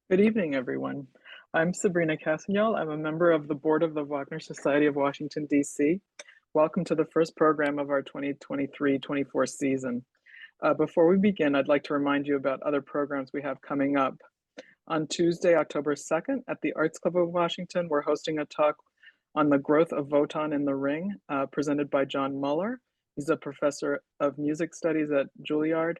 Good evening, everyone. I'm Sabrina Cassignol. I'm a member of the board of the Wagner Society of Washington, D.C. Welcome to the first program of our 2023-24 season. Before we begin, I'd like to remind you about other programs we have coming up. On Tuesday, October 2nd, at the Arts Club of Washington, we're hosting a talk on the growth of Wotan in the Ring, presented by John Muller. He's a professor of music studies at Juilliard,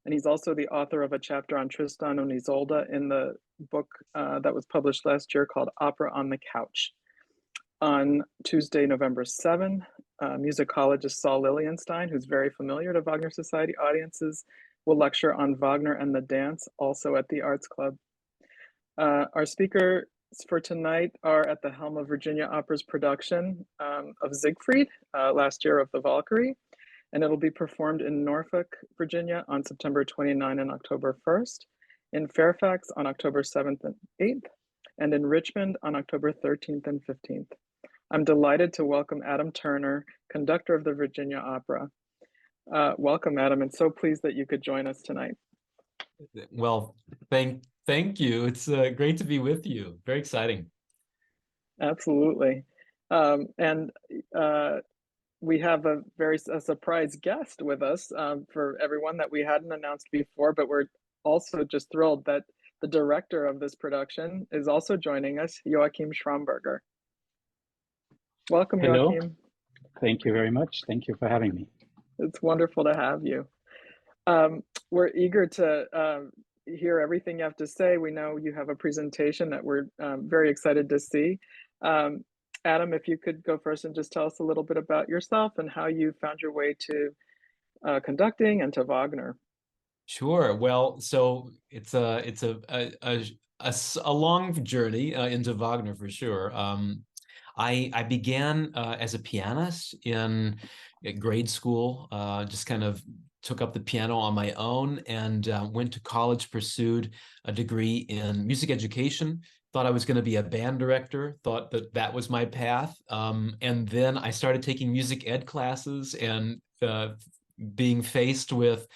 and he's also the author of a chapter on Tristan und Isolde in the book that was published last year called Opera on the Couch. On Tuesday, November 7, musicologist Saul Lilienstein, who's very familiar to Wagner Society audiences, will lecture on Wagner and the dance, also at the Arts Club. Our speakers for tonight are at the helm of Virginia Opera's production of Siegfried, last year of the Valkyrie, and it'll be performed in Norfolk, Virginia on September 29 and October 1st, in Fairfax on October 7th and 8th, and in Richmond on October 13th and 15th. I'm delighted to welcome Adam Turner, conductor of the Virginia Opera. Welcome, Adam, and so pleased that you could join us tonight. Well, thank you. It's great to be with you. Very exciting. Absolutely. We have a surprise guest with us for everyone that we hadn't announced before, but we're also just thrilled that the director of this production is also joining us, Joachim Schramberger. Welcome, Hello. Joachim. Thank you very much. Thank you for having me. It's wonderful to have you. We're eager to hear everything you have to say. We know you have a presentation that we're very excited to see. Adam, if you could go first and just tell us a little bit about yourself and how you found your way to conducting and to Wagner. Sure. Well, so it's a long journey into Wagner for sure. I began as a pianist in grade school, just kind of took up the piano on my own and went to college, pursued a degree in music education, thought I was going to be a band director, thought that was my path. And then I started taking music ed classes and being faced with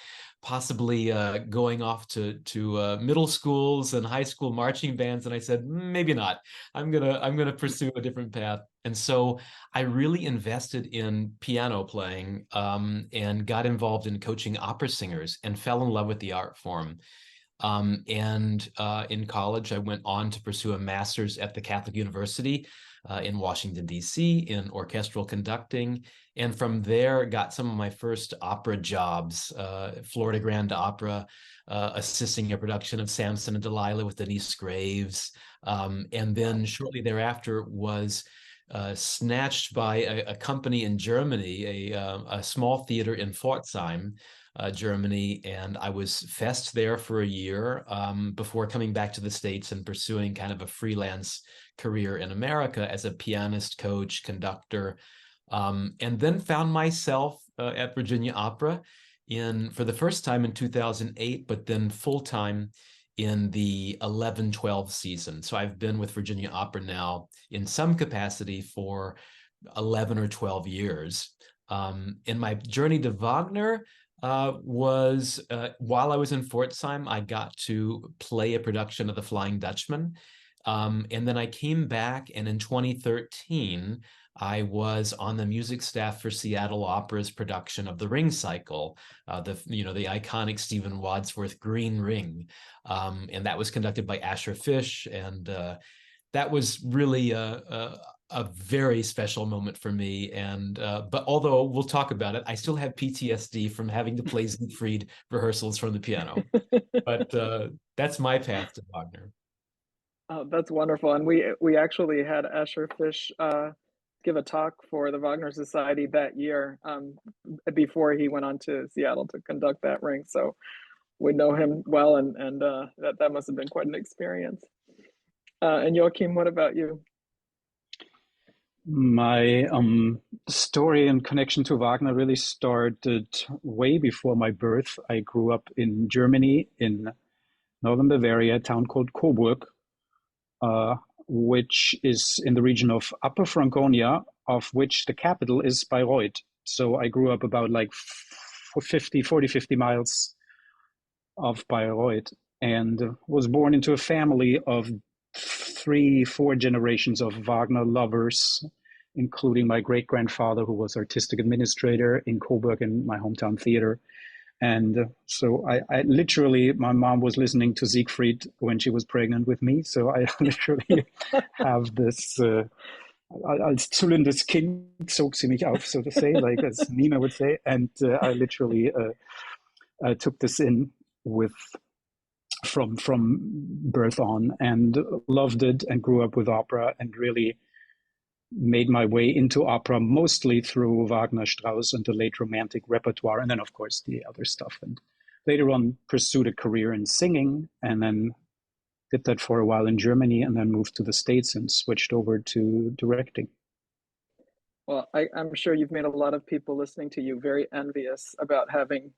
possibly going off to middle schools and high school marching bands, and I said maybe not. I'm gonna pursue a different path. And so I really invested in piano playing and got involved in coaching opera singers and fell in love with the art form. In college, I went on to pursue a master's at the Catholic University in Washington, D.C. in orchestral conducting. And from there, got some of my first opera jobs, Florida Grand Opera, assisting a production of Samson and Delilah with Denise Graves. And then shortly thereafter was snatched by a company in Germany, a small theater in Pforzheim, Germany, and I was fest there for a year before coming back to the States and pursuing kind of a freelance career in America as a pianist, coach, conductor, and then found myself at Virginia Opera for the first time in 2008, but then full-time in the 11-12 season. So I've been with Virginia Opera now in some capacity for 11 or 12 years. And my journey to Wagner was while I was in Pforzheim, I got to play a production of The Flying Dutchman. And then I came back, and in 2013, I was on the music staff for Seattle Opera's production of The Ring Cycle, the iconic Stephen Wadsworth Green Ring. And that was conducted by Asher Fish. And that was really a very special moment for me. And but although we'll talk about it, I still have PTSD from having to play Siegfried rehearsals from the piano. But that's my path to Wagner. Oh, that's wonderful. And we actually had Asher Fish give a talk for the Wagner Society that year before he went on to Seattle to conduct that ring. So we know him well, and that must have been quite an experience. And Joachim, what about you? My story and connection to Wagner really started way before my birth. I grew up in Germany, in northern Bavaria, a town called Coburg, which is in the region of Upper Franconia, of which the capital is Bayreuth. So I grew up about like 40, 50 miles of Bayreuth. and was born into a family of 3, 4 generations of Wagner lovers, including my great-grandfather, who was artistic administrator in Coburg in my hometown theater. And so I literally, my mom was listening to Siegfried when she was pregnant with me. So I literally have this, als zullendes Kind zog sie mich auf, so to say, like as Nina would say. And I literally took this in with from birth on, and loved it, and grew up with opera, and really made my way into opera mostly through Wagner, Strauss, and the late Romantic repertoire, and then of course the other stuff. And later on pursued a career in singing, and then did that for a while in Germany, and then moved to the States and switched over to directing. Well, I'm sure you've made a lot of people listening to you very envious about having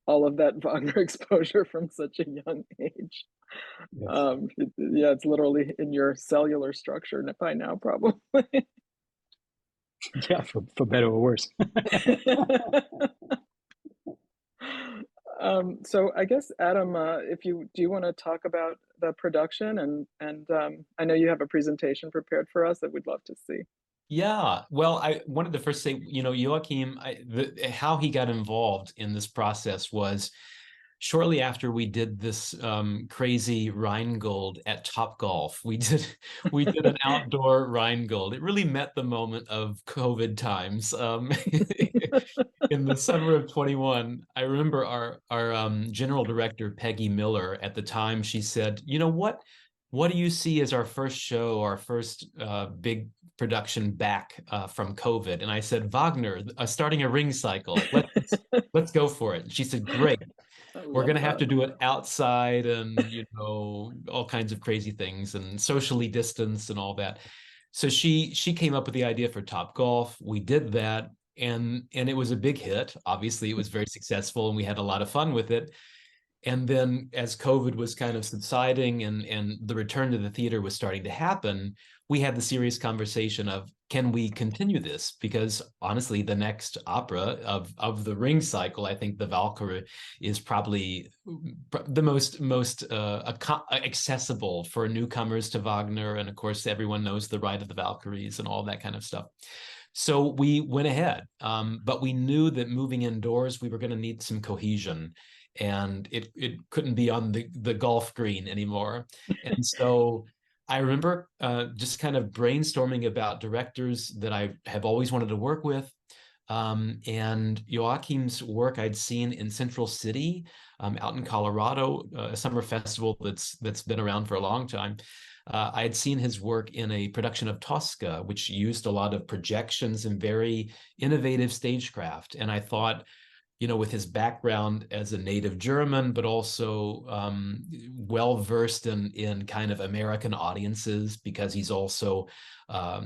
all of that Wagner exposure from such a young age. Yes. Yeah, it's literally in your cellular structure by now, probably. Yeah, for better or worse. So I guess Adam, if do you want to talk about the production, and I know you have a presentation prepared for us that we'd love to see. Yeah, well, I wanted to first say, Joachim, how he got involved in this process was shortly after we did this crazy Rheingold at Topgolf. We did an outdoor Rheingold. It really met the moment of COVID times. In the summer of 21, I remember our general director, Peggy Miller, at the time, she said, you know what? What do you see as our first show, our first big production back from COVID? And I said, Wagner, starting a ring cycle. Let's go for it. And she said, great. We're going to have to do it outside, and all kinds of crazy things, and socially distance and all that. So she came up with the idea for Topgolf. We did that, and it was a big hit. Obviously, it was very successful, and we had a lot of fun with it. And then as COVID was kind of subsiding, and the return to the theater was starting to happen, we had the serious conversation of, can we continue this? Because honestly, the next opera of the Ring cycle, I think the Valkyrie is probably the most accessible for newcomers to Wagner. And of course, everyone knows the Ride of the Valkyries and all that kind of stuff. So we went ahead, but we knew that moving indoors, we were going to need some cohesion, and it couldn't be on the golf green anymore. And so I remember just kind of brainstorming about directors that I have always wanted to work with. And Joachim's work I'd seen in Central City, out in Colorado, a summer festival that's been around for a long time. I had seen his work in a production of Tosca, which used a lot of projections and very innovative stagecraft. And I thought, with his background as a native German, but also well-versed in kind of American audiences, because he's also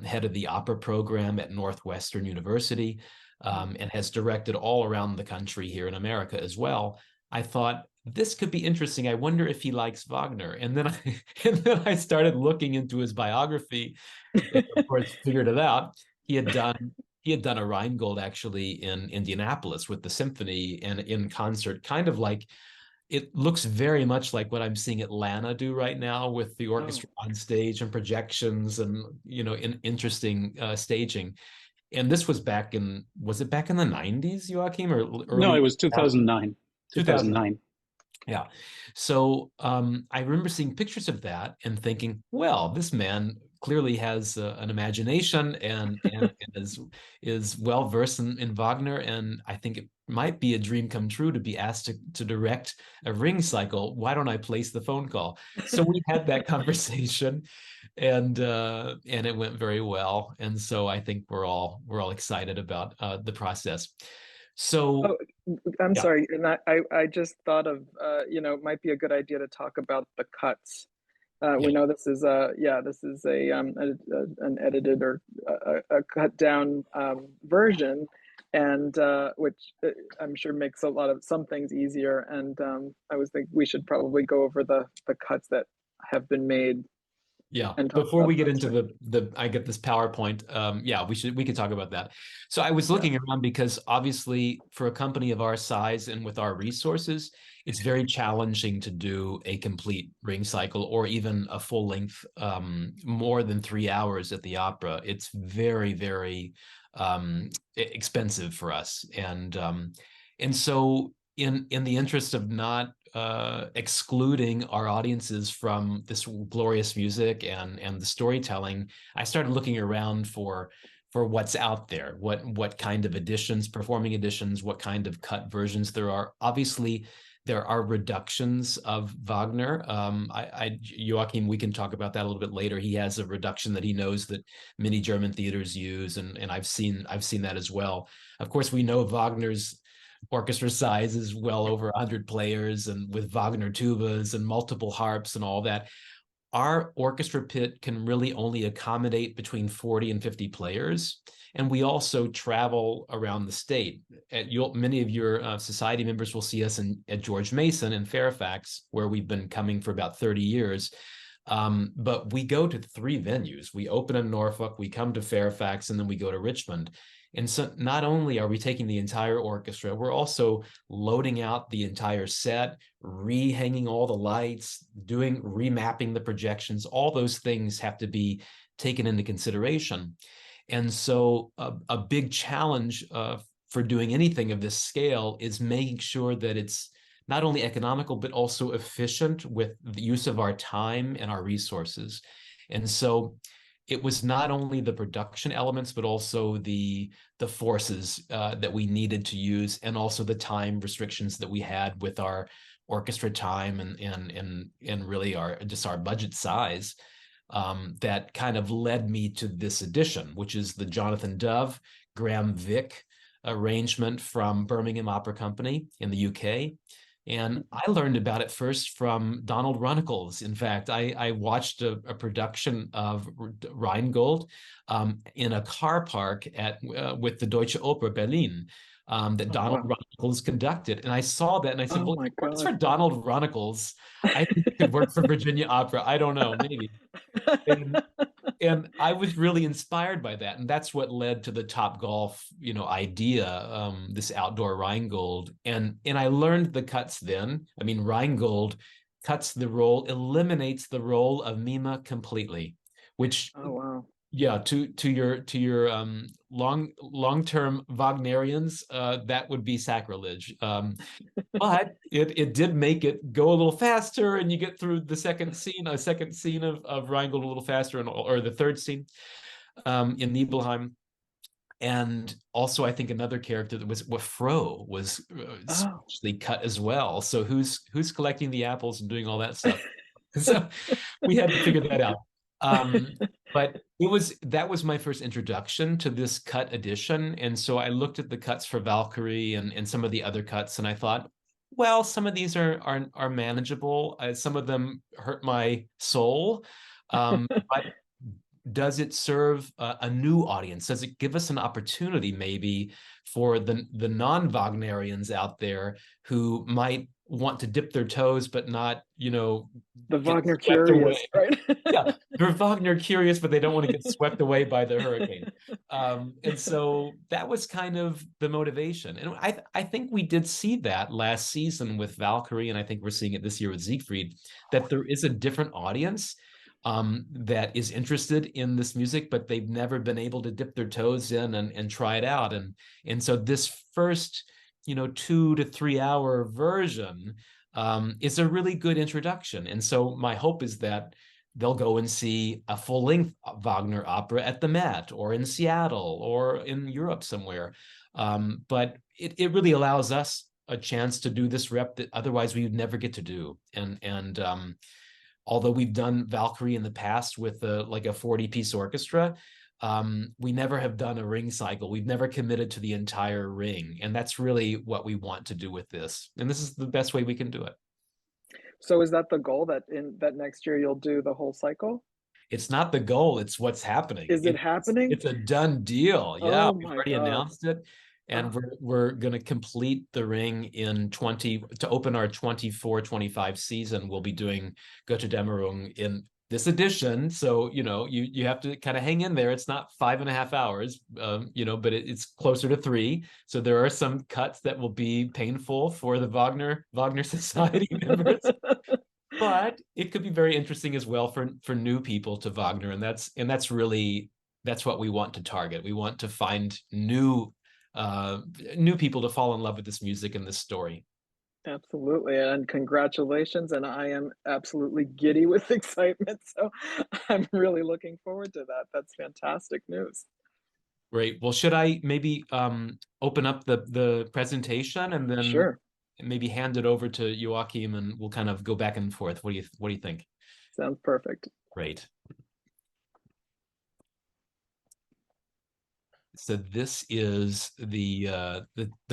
head of the opera program at Northwestern University, and has directed all around the country here in America as well. I thought, this could be interesting. I wonder if he likes Wagner. And then I started looking into his biography, and of course figured it out. He had done a Rheingold actually in Indianapolis with the symphony and in concert, kind of like, it looks very much like what I'm seeing Atlanta do right now with the orchestra on stage and projections and, in interesting staging. And this was was it back in the 90s, Joachim, or early? No, it was 2009. 2009. Yeah. So I remember seeing pictures of that and thinking, well, this man clearly has an imagination and is well versed in Wagner, and I think it might be a dream come true to be asked to direct a Ring cycle. Why don't I place the phone call? So we had that conversation, and it went very well. And so I think we're all excited about the process. So I'm sorry, and I just thought of it might be a good idea to talk about the cuts. We know this is an edited or a cut down version, and which I'm sure makes some things easier. And I was thinking we should probably go over the cuts that have been made Yeah. and talk Before about we get that. into Sorry. the I get this PowerPoint, yeah, we could talk about that. So I was looking around because obviously for a company of our size and with our resources, it's very challenging to do a complete ring cycle or even a full length, more than 3 hours at the opera. It's very, very expensive for us. And so in the interest of not excluding our audiences from this glorious music and the storytelling, I started looking around for what's out there, what kind of editions, performing editions, what kind of cut versions there are. Obviously, there are reductions of Wagner. Joachim, we can talk about that a little bit later. He has a reduction that he knows that many German theaters use, and I've seen that as well. Of course, we know Wagner's orchestra size is well over 100 players, and with Wagner tubas and multiple harps and all that. Our orchestra pit can really only accommodate between 40 and 50 players. And we also travel around the state. Many of your society members will see us at George Mason in Fairfax, where we've been coming for about 30 years. But we go to 3 venues. We open in Norfolk, we come to Fairfax, and then we go to Richmond. And so not only are we taking the entire orchestra, we're also loading out the entire set, rehanging all the lights, remapping the projections. All those things have to be taken into consideration. And so a big challenge for doing anything of this scale is making sure that it's not only economical, but also efficient with the use of our time and our resources. And so it was not only the production elements, but also the forces that we needed to use, and also the time restrictions that we had with our orchestra time and really our budget size, that kind of led me to this edition, which is the Jonathan Dove, Graham Vick arrangement from Birmingham Opera Company in the UK. And I learned about it first from Donald Runnicles. In fact, I watched a production of Rheingold in a car park with the Deutsche Oper Berlin that Donald Runnicles conducted. And I saw that and I said, well, my if it works God. for Donald Runnicles, I think it could work for Virginia Opera. I don't know, maybe. And I was really inspired by that, and that's what led to the Topgolf, idea, this outdoor Rheingold. And I learned the cuts then. I mean, Rheingold eliminates the role of Mima completely, which Oh wow. yeah, to your long-term Wagnerians, that would be sacrilege. But it did make it go a little faster, and you get through a second scene of Rheingold a little faster, or the third scene in Nibelheim. And also, I think another character that was Fro was especially cut as well. So who's collecting the apples and doing all that stuff? So we had to figure that out. But that was my first introduction to this cut edition. And so I looked at the cuts for Valkyrie and some of the other cuts, and I thought, well, some of these are manageable. Some of them hurt my soul. But does it serve a new audience? Does it give us an opportunity maybe for the non-Wagnerians out there who might want to dip their toes, but not, the Wagner curious, right? Yeah, they're Wagner curious, but they don't want to get swept away by the hurricane. And so that was kind of the motivation. And I think we did see that last season with Valkyrie, and I think we're seeing it this year with Siegfried, that there is a different audience that is interested in this music, but they've never been able to dip their toes in and try it out. And so this first, 2 to 3 hour version is a really good introduction. And so my hope is that they'll go and see a full-length Wagner opera at the Met or in Seattle or in Europe somewhere. But it really allows us a chance to do this rep that otherwise we would never get to do. And although we've done Valkyrie in the past with like a 40-piece orchestra, we never have done a ring cycle. We've never committed to the entire ring. And that's really what we want to do with this. And this is the best way we can do it. So is that the goal, that next year you'll do the whole cycle? It's not the goal, it's what's happening. Is it happening? It's a done deal. Yeah, we've already announced it. And we're going to complete the ring to open our 24-25 season. We'll be doing Götterdämmerung this edition, so you have to kind of hang in there. It's not 5.5 hours, but it's closer to 3. So there are some cuts that will be painful for the Wagner Society members, but it could be very interesting as well for new people to Wagner, and that's what we want to target. We want to find new people to fall in love with this music and this story. Absolutely, and congratulations, and I am absolutely giddy with excitement, so I'm really looking forward to that. That's fantastic news. Great. Well, should I maybe open up the presentation and then Sure. maybe hand it over to Joachim, and we'll kind of go back and forth. What do you think? Sounds perfect. Great. So this is the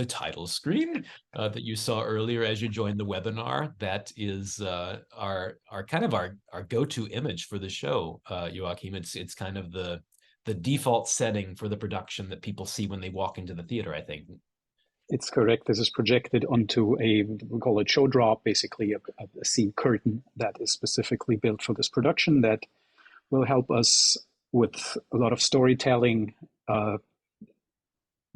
title screen that you saw earlier as you joined the webinar. That is our kind of our go-to image for the show, Joachim. It's kind of the default setting for the production that people see when they walk into the theater, I think. It's correct. This is projected onto we call it show drop, basically a scene curtain that is specifically built for this production that will help us with a lot of storytelling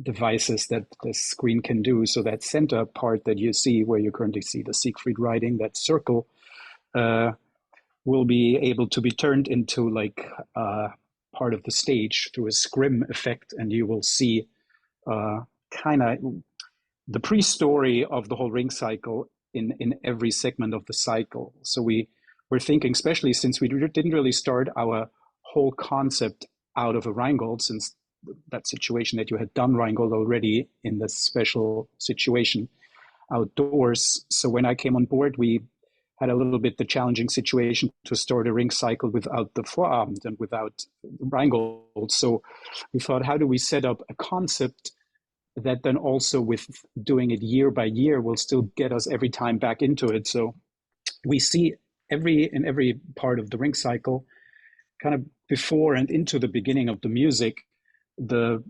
devices that the screen can do. So that center part that you see, where you currently see the Siegfried riding, that circle, will be able to be turned into like part of the stage through a scrim effect, and you will see kind of the pre-story of the whole ring cycle in every segment of the cycle. So we're thinking, especially since we didn't really start our whole concept out of a Rheingold, since that situation that you had done Rheingold already in this special situation outdoors. So when I came on board, we had a little bit the challenging situation to start a ring cycle without the Vorabend and without Rheingold. So we thought, how do we set up a concept that then also with doing it year by year will still get us every time back into it? So we see in every part of the ring cycle, kind of before and into the beginning of the music, the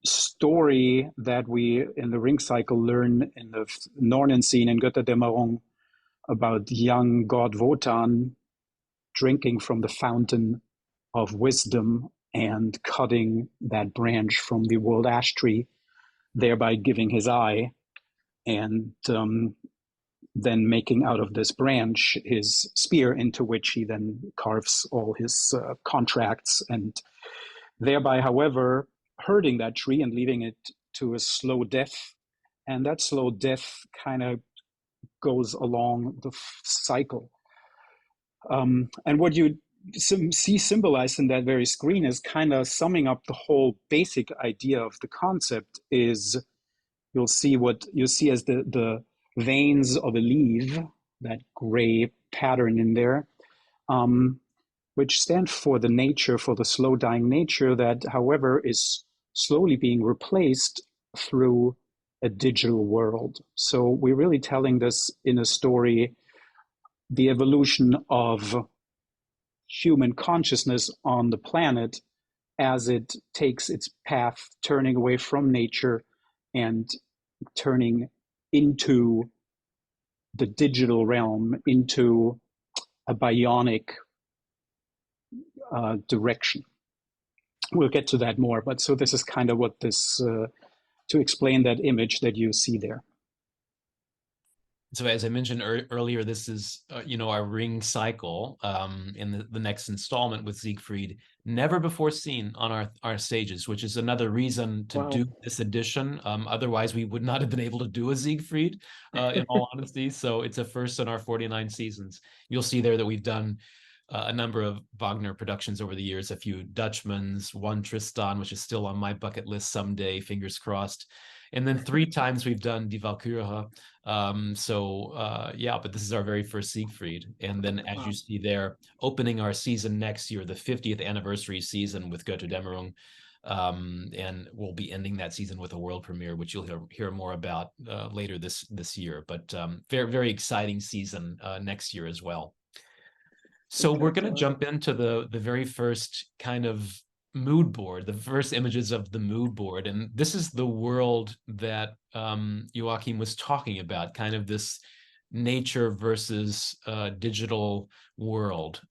story that we in the ring cycle learn in the Nornen scene in Götterdämmerung about young god Wotan drinking from the fountain of wisdom and cutting that branch from the world ash tree, thereby giving his eye, and then making out of this branch his spear, into which he then carves all his contracts, and thereby, however, hurting that tree and leaving it to a slow death. And that slow death kind of goes along the cycle. And what you see symbolized in that very screen is kind of summing up the whole basic idea of the concept. Is you'll see what you see as the veins of a leaf, that gray pattern in there, which stand for the nature, for the slow dying nature that, however, is slowly being replaced through a digital world. So we're really telling this in a story, the evolution of human consciousness on the planet as it takes its path, turning away from nature and turning into the digital realm, into a bionic direction. We'll get to that more, but so this is kind of what this, to explain that image that you see there. So as I mentioned earlier, this is, our ring cycle in the next installment with Siegfried, never before seen on our stages, which is another reason to do this edition. Otherwise, we would not have been able to do a Siegfried, in all honesty. So it's a first in our 49 seasons. You'll see there that we've done a number of Wagner productions over the years, a few Dutchmans, one Tristan, which is still on my bucket list someday, fingers crossed. And then 3 times we've done Die Walküre. But this is our very first Siegfried. And then as you see there, opening our season next year, the 50th anniversary season with Götterdämmerung. And we'll be ending that season with a world premiere, which you'll hear more about later this year. But very, very exciting season next year as well. So we're going to jump into the very first kind of mood board, the first images of the mood board. And this is the world that Joachim was talking about, kind of this nature versus digital world.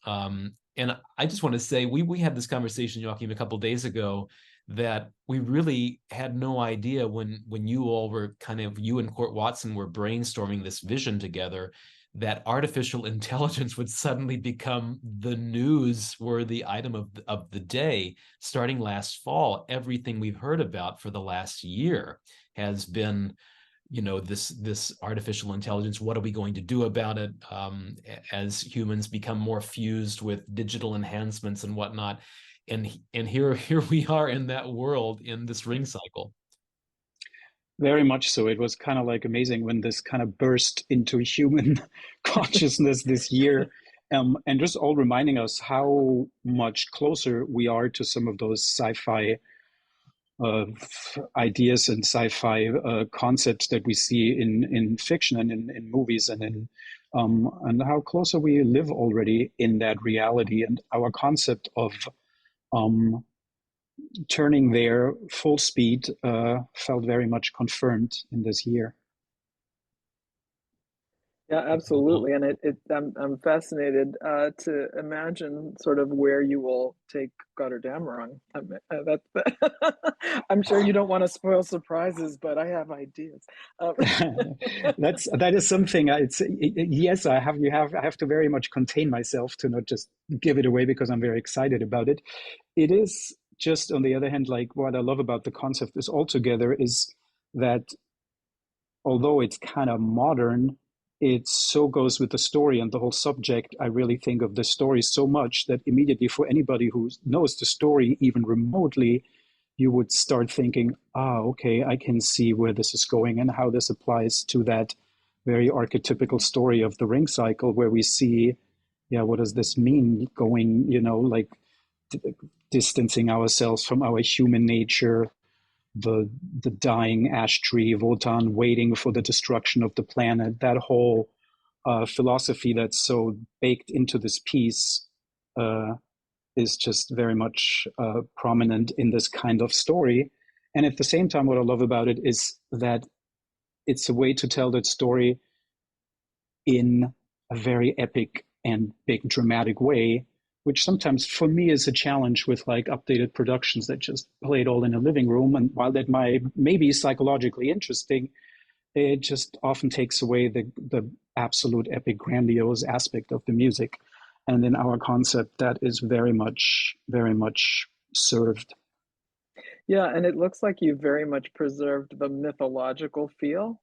And I just want to say, we had this conversation, Joachim, a couple of days ago, that we really had no idea when you all were you and Court Watson were brainstorming this vision together, that artificial intelligence would suddenly become the newsworthy item of the day. Starting last fall, everything we've heard about for the last year has been, this artificial intelligence. What are we going to do about it as humans become more fused with digital enhancements and whatnot? And here we are in that world, in this ring cycle. Very much so. It was kind of like amazing when this kind of burst into human consciousness this year. And just all reminding us how much closer we are to some of those sci-fi ideas and sci-fi concepts that we see in fiction and in movies, and how closer we live already in that reality. And our concept of turning there full speed felt very much confirmed in this year. Yeah, absolutely. And I'm fascinated to imagine sort of where you will take Götterdämmerung. I'm sure you don't want to spoil surprises, but I have ideas. That is something. Yes, I have to very much contain myself to not just give it away, because I'm very excited about it. It is just, on the other hand, like, what I love about the concept is altogether is that although it's kind of modern, it so goes with the story and the whole subject. I really think of the story so much that immediately, for anybody who knows the story even remotely, you would start thinking, okay, I can see where this is going and how this applies to that very archetypical story of the ring cycle, where we see, what does this mean, going, like distancing ourselves from our human nature, the dying ash tree, Wotan waiting for the destruction of the planet, that whole philosophy that's so baked into this piece is just very much prominent in this kind of story. And at the same time, what I love about it is that it's a way to tell that story in a very epic and big dramatic way, which sometimes for me is a challenge with like updated productions that just play it all in a living room. And while that may be psychologically interesting, it just often takes away the absolute epic, grandiose aspect of the music. And in our concept, that is very much served. Yeah, and it looks like you very much preserved the mythological feel.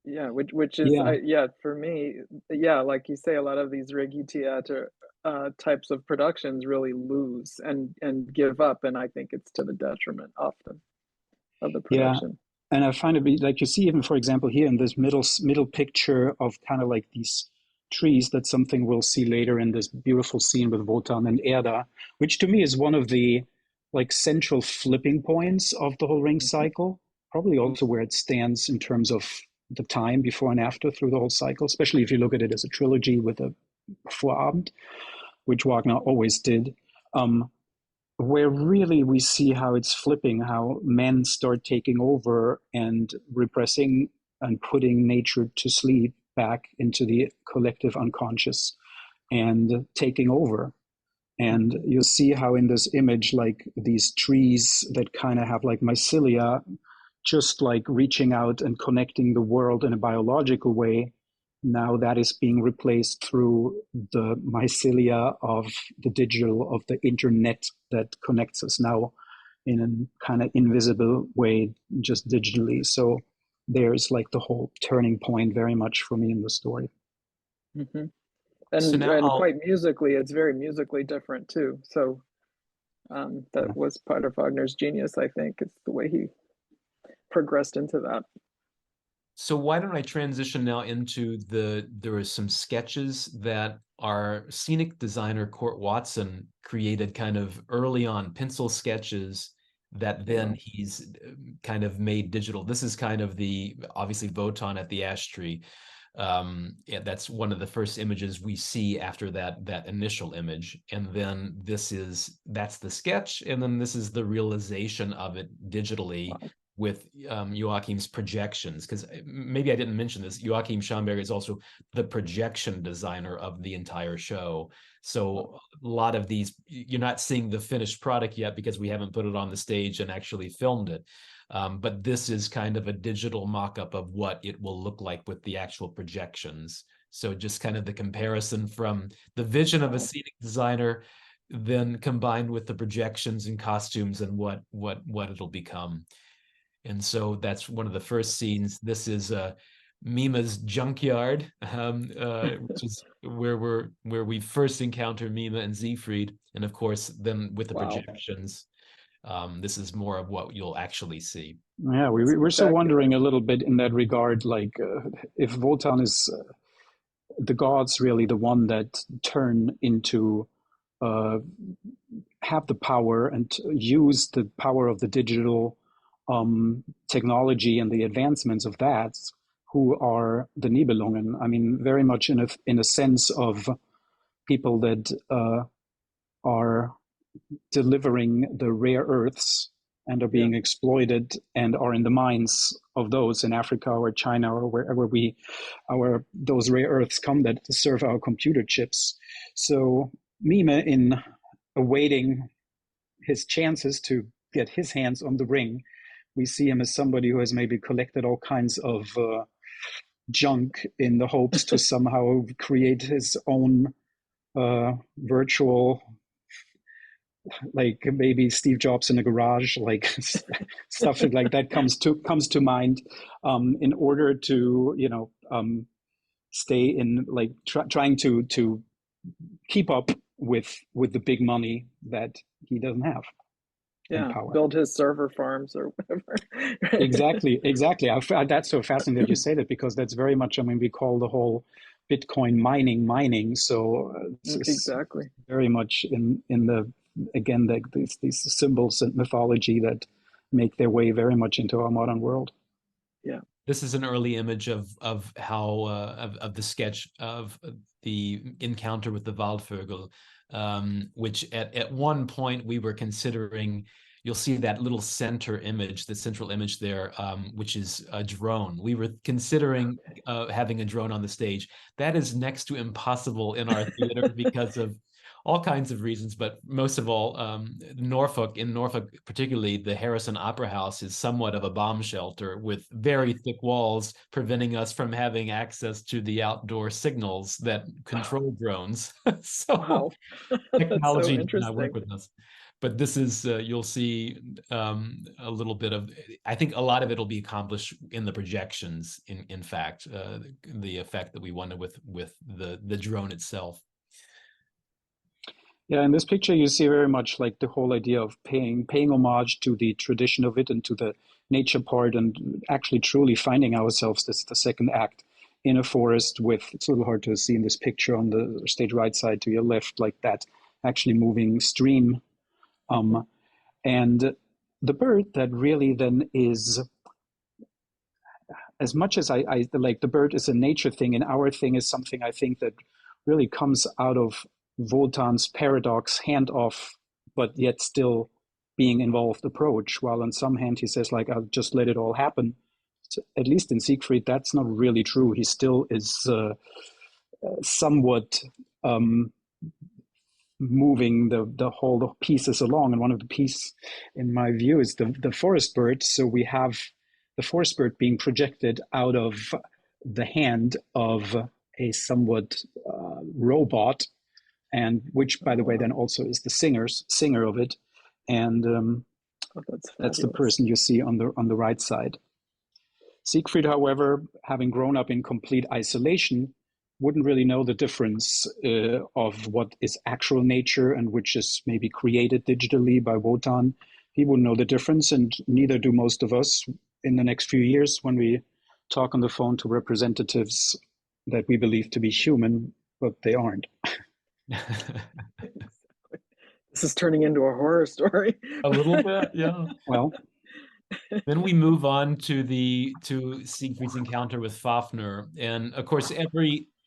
Yeah, which is for me, like you say, a lot of these Regietheater types of productions really lose and give up, and I think it's to the detriment often of the production. And I find it like, you see, even for example here in this middle picture of kind of like these trees, that's something we'll see later in this beautiful scene with Wotan and Erda, which to me is one of the like central flipping points of the whole ring cycle, probably also where it stands in terms of the time before and after through the whole cycle, especially if you look at it as a trilogy with a Vorabend, which Wagner always did, where really we see how it's flipping, how men start taking over and repressing and putting nature to sleep back into the collective unconscious and taking over. And you see how in this image, like these trees that kind of have like mycelia, just like reaching out and connecting the world in a biological way, now that is being replaced through the mycelia of the digital, of the internet that connects us now in a kind of invisible way, just digitally. So there's like the whole turning point very much for me in the story. Mm-hmm. And quite musically, it's very musically different too. So that was part of Wagner's genius, I think. It's the way he progressed into that. So why don't I transition now into there are some sketches that our scenic designer Court Watson created kind of early on, pencil sketches that then he's kind of made digital. This is kind of obviously Wotan at the ash tree. That's one of the first images we see after that initial image. And then that's the sketch. And then this is the realization of it digitally. Wow. with Joachim's projections, because maybe I didn't mention this. Joachim Schamberger is also the projection designer of the entire show. So a lot of these, you're not seeing the finished product yet because we haven't put it on the stage and actually filmed it. But this is kind of a digital mock-up of what it will look like with the actual projections. So just kind of the comparison from the vision of a scenic designer, then combined with the projections and costumes and what it'll become. And so that's one of the first scenes. This is Mima's junkyard, which is where we first encounter Mima and Siegfried. And of course, then with the projections, this is more of what you'll actually see. Yeah, we're so wondering a little bit in that regard, like if Wotan is the gods really the one that turn into have the power and use the power of the digital technology and the advancements of that, who are the Nibelungen. I mean, very much in a sense of people that are delivering the rare earths and are being exploited and are in the mines of those in Africa or China or wherever those rare earths come that serve our computer chips. So Mime, in awaiting his chances to get his hands on the ring, we see him as somebody who has maybe collected all kinds of junk in the hopes to somehow create his own virtual, like maybe Steve Jobs in a garage, like stuff like that comes to mind, in order to stay in, like trying to keep up with the big money that he doesn't have. Yeah, build his server farms or whatever. Exactly. That's so fascinating that you say that, because that's very much, I mean, we call the whole Bitcoin mining. So exactly, very much in the, again, these symbols and mythology that make their way very much into our modern world. Yeah. This is an early image of how of the sketch of the encounter with the Waldvögel, which at one point we were considering. You'll see that little center image, the central image there, which is a drone. We were considering having a drone on the stage. That is next to impossible in our theater because of all kinds of reasons, but most of all, in Norfolk particularly, the Harrison Opera House is somewhat of a bomb shelter with very thick walls preventing us from having access to the outdoor signals that control drones. So technology does not work with us. But this is, you'll see a little bit of, I think a lot of it will be accomplished in the projections, in fact, the effect that we wanted with the drone itself. Yeah, in this picture, you see very much like the whole idea of paying homage to the tradition of it and to the nature part, and actually truly finding ourselves. This is the second act in a forest with, it's a little hard to see in this picture on the stage right side to your left, like that actually moving stream. And the bird that really then is, as much as I like, the bird is a nature thing, and our thing is something I think that really comes out of Wotan's paradox, handoff, but yet still being involved approach. While on some hand he says, like, I'll just let it all happen. So at least in Siegfried, that's not really true. He still is somewhat moving the whole pieces along. And one of the pieces, in my view, is the forest bird. So we have the forest bird being projected out of the hand of a somewhat robot, and which, by the way, then also is the singer of it. And that's the person you see on the right side. Siegfried, however, having grown up in complete isolation, wouldn't really know the difference of what is actual nature and which is maybe created digitally by Wotan. He wouldn't know the difference, and neither do most of us in the next few years when we talk on the phone to representatives that we believe to be human, but they aren't. This is turning into a horror story. A little bit, yeah. Well, then we move on to Siegfried's encounter with Fafnir, and of course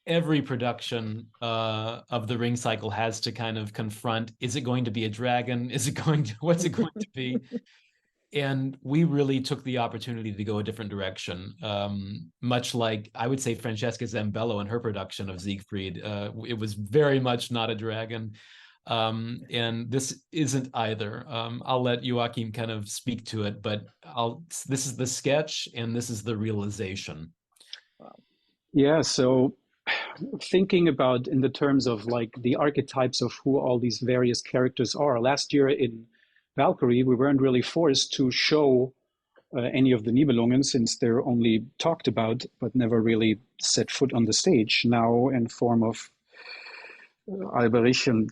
every production of the Ring Cycle has to kind of confront: is it going to be a dragon? What's it going to be? And we really took the opportunity to go a different direction, much like I would say Francesca Zambello in her production of Siegfried. It was very much not a dragon. And this isn't either. I'll let Joachim kind of speak to it, but this is the sketch and this is the realization. Yeah, so thinking about in the terms of like the archetypes of who all these various characters are. Last year in Valkyrie, we weren't really forced to show any of the Nibelungen since they're only talked about but never really set foot on the stage. Now, in form of Alberich and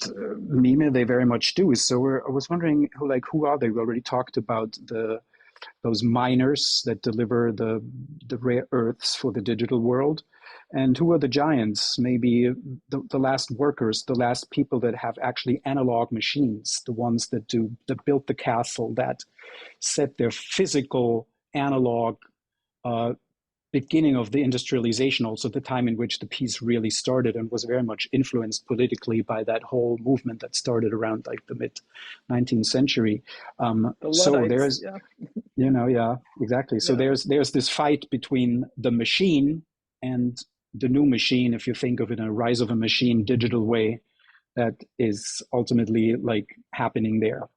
Mime, they very much do. So I was wondering who are they? We already talked about those miners that deliver the rare earths for the digital world. And who are the giants? Maybe the last workers, the last people that have actually analog machines, the ones that built the castle, that set their physical analog beginning of the industrialization, also the time in which the piece really started and was very much influenced politically by that whole movement that started around like the mid 19th century. So there's, yeah, exactly. So there's this fight between the machine and the new machine, if you think of it in a rise of a machine digital way, that is ultimately like happening there.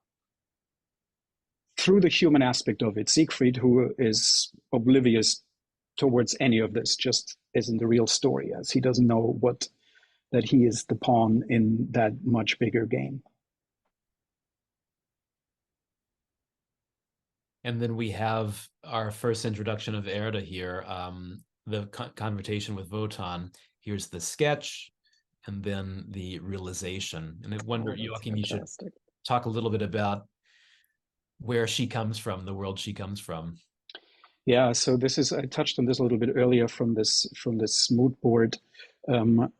Through the human aspect of it, Siegfried, who is oblivious towards any of this, just isn't the real story, as he doesn't know that he is the pawn in that much bigger game. And then we have our first introduction of Erda here, the conversation with Wotan. Here's the sketch, and then the realization. And I wonder, Joachim, you should talk a little bit about where she comes from, the world she comes from. Yeah, so I touched on this a little bit earlier from this mood board.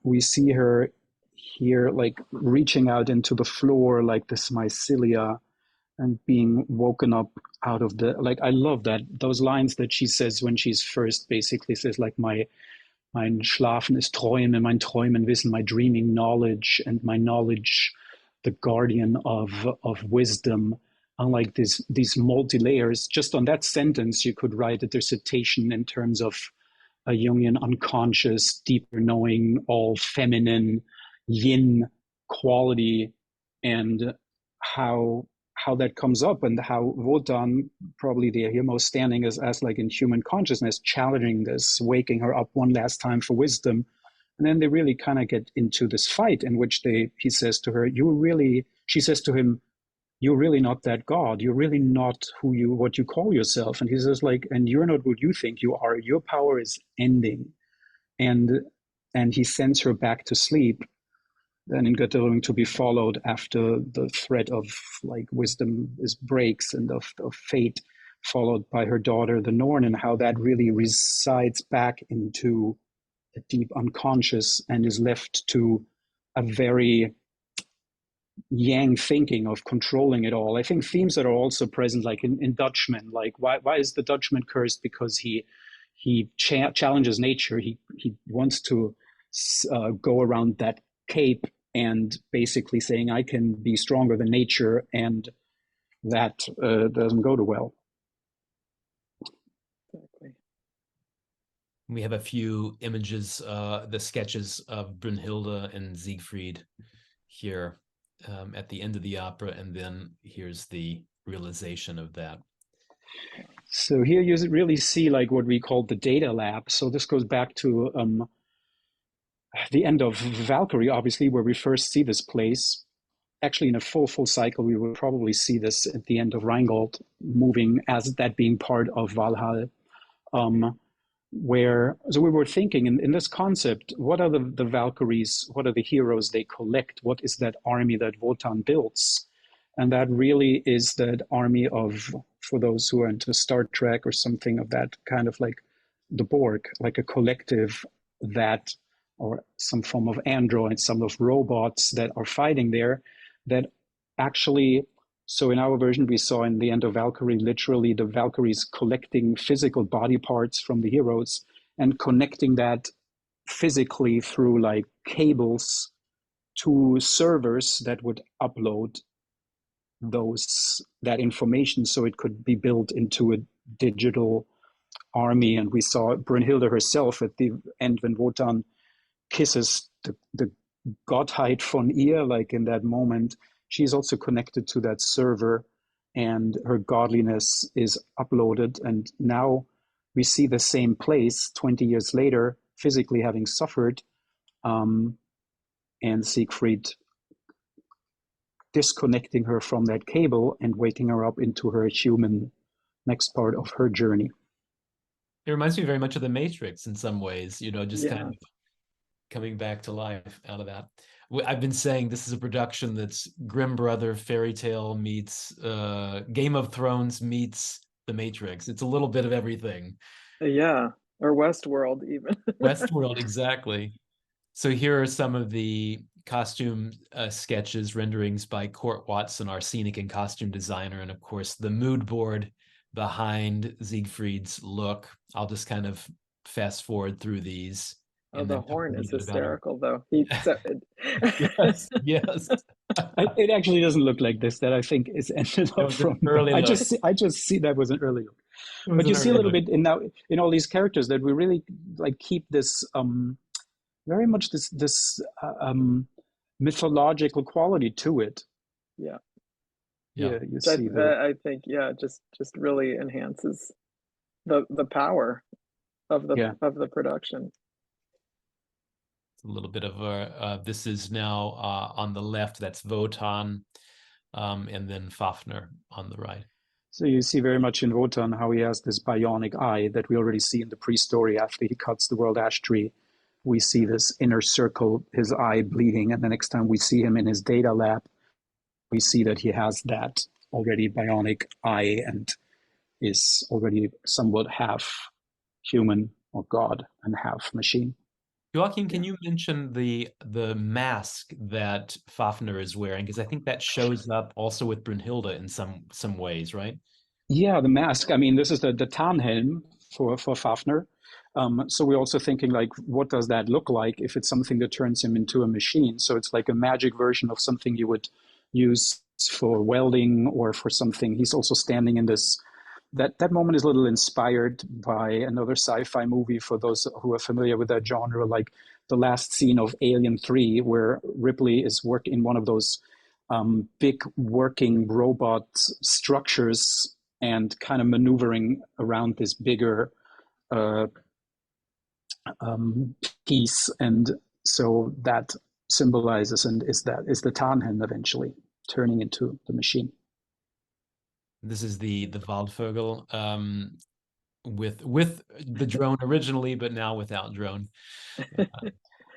We see her here like reaching out into the floor like this mycelia and being woken up out of I love those lines that she says when she's first basically says like mein Schlafen ist Träumen, mein Träumen Wissen, my dreaming knowledge, and my knowledge the guardian of wisdom. Unlike these multi-layers, just on that sentence, you could write a dissertation in terms of a Jungian unconscious, deeper knowing, all feminine, yin quality, and how that comes up, and how Wotan, probably the here standing as like in human consciousness, challenging this, waking her up one last time for wisdom. And then they really kind of get into this fight in which he says to her, she says to him, you're really not that God. You're really not what you call yourself. And he says like, and you're not what you think you are. Your power is ending. And he sends her back to sleep. Then in Göttingen to be followed after the threat of like wisdom breaks and of fate, followed by her daughter, the Norn, and how that really resides back into a deep unconscious and is left to a very Yang thinking of controlling it all. I think themes that are also present, like in Dutchman, like why is the Dutchman cursed? Because he challenges nature. He wants to go around that cape and basically saying I can be stronger than nature, and that doesn't go too well. Exactly. We have a few images, the sketches of Brunhilde and Siegfried here. At the end of the opera, and then here's the realization of that. So here you really see like what we call the data lab. So this goes back to the end of Valkyrie, obviously, where we first see this place. Actually, in a full cycle, we will probably see this at the end of Rheingold, moving as that being part of Valhalla. So we were thinking in this concept, what are the Valkyries, what are the heroes they collect, what is that army that Wotan builds? And that really is that army of, for those who are into Star Trek or something of that kind of like the Borg, like a collective that, or some form of androids, some of robots that are fighting there, that actually, so in our version, we saw in the end of Valkyrie, literally the Valkyries collecting physical body parts from the heroes and connecting that physically through like cables to servers that would upload that information so it could be built into a digital army. And we saw Brunhilde herself at the end when Wotan kisses the Gottheit von ihr, like in that moment, she's also connected to that server and her godliness is uploaded. And now we see the same place 20 years later, physically having suffered, and Siegfried disconnecting her from that cable and waking her up into her human next part of her journey. It reminds me very much of The Matrix in some ways, just Yeah. kind of coming back to life out of that. I've been saying this is a production that's Grimm Brother fairy tale meets Game of Thrones meets The Matrix. It's a little bit of everything. Yeah, or Westworld even. Westworld, exactly. So here are some of the costume sketches, renderings by Court Watson, our scenic and costume designer, and of course the mood board behind Siegfried's look. I'll just kind of fast forward through these. Oh, the horn is About hysterical, though. He said, yes, yes. It actually doesn't look like this. That I think is ended It up was an from. early I look. just see that was an early look. It was But you an see a early little look. bit in all these characters that we really like keep this very much this mythological quality to it. yeah, Yeah. You that, see that I think, yeah, just really enhances the power of the production. A little bit of this is now on the left, that's Wotan, and then Fafner on the right. So you see very much in Wotan how he has this bionic eye that we already see in the pre-story after he cuts the world ash tree. We see this inner circle, his eye bleeding, and the next time we see him in his data lab, we see that he has that already bionic eye and is already somewhat half human or god and half machine. Joachim, can you mention the mask that Fafner is wearing? Because I think that shows up also with Brunhilde in some ways, right? Yeah, the mask. I mean, this is the Tarnhelm for Fafner. So we're also thinking like, what does that look like if it's something that turns him into a machine? So it's like a magic version of something you would use for welding or for something. He's also standing in this. That moment is a little inspired by another sci-fi movie for those who are familiar with that genre, like the last scene of Alien 3, where Ripley is working in one of those big working robot structures and kind of maneuvering around this bigger piece. And so that symbolizes and is the Tarnhelm eventually turning into the machine. This is the Waldvogel with the drone originally, but now without drone.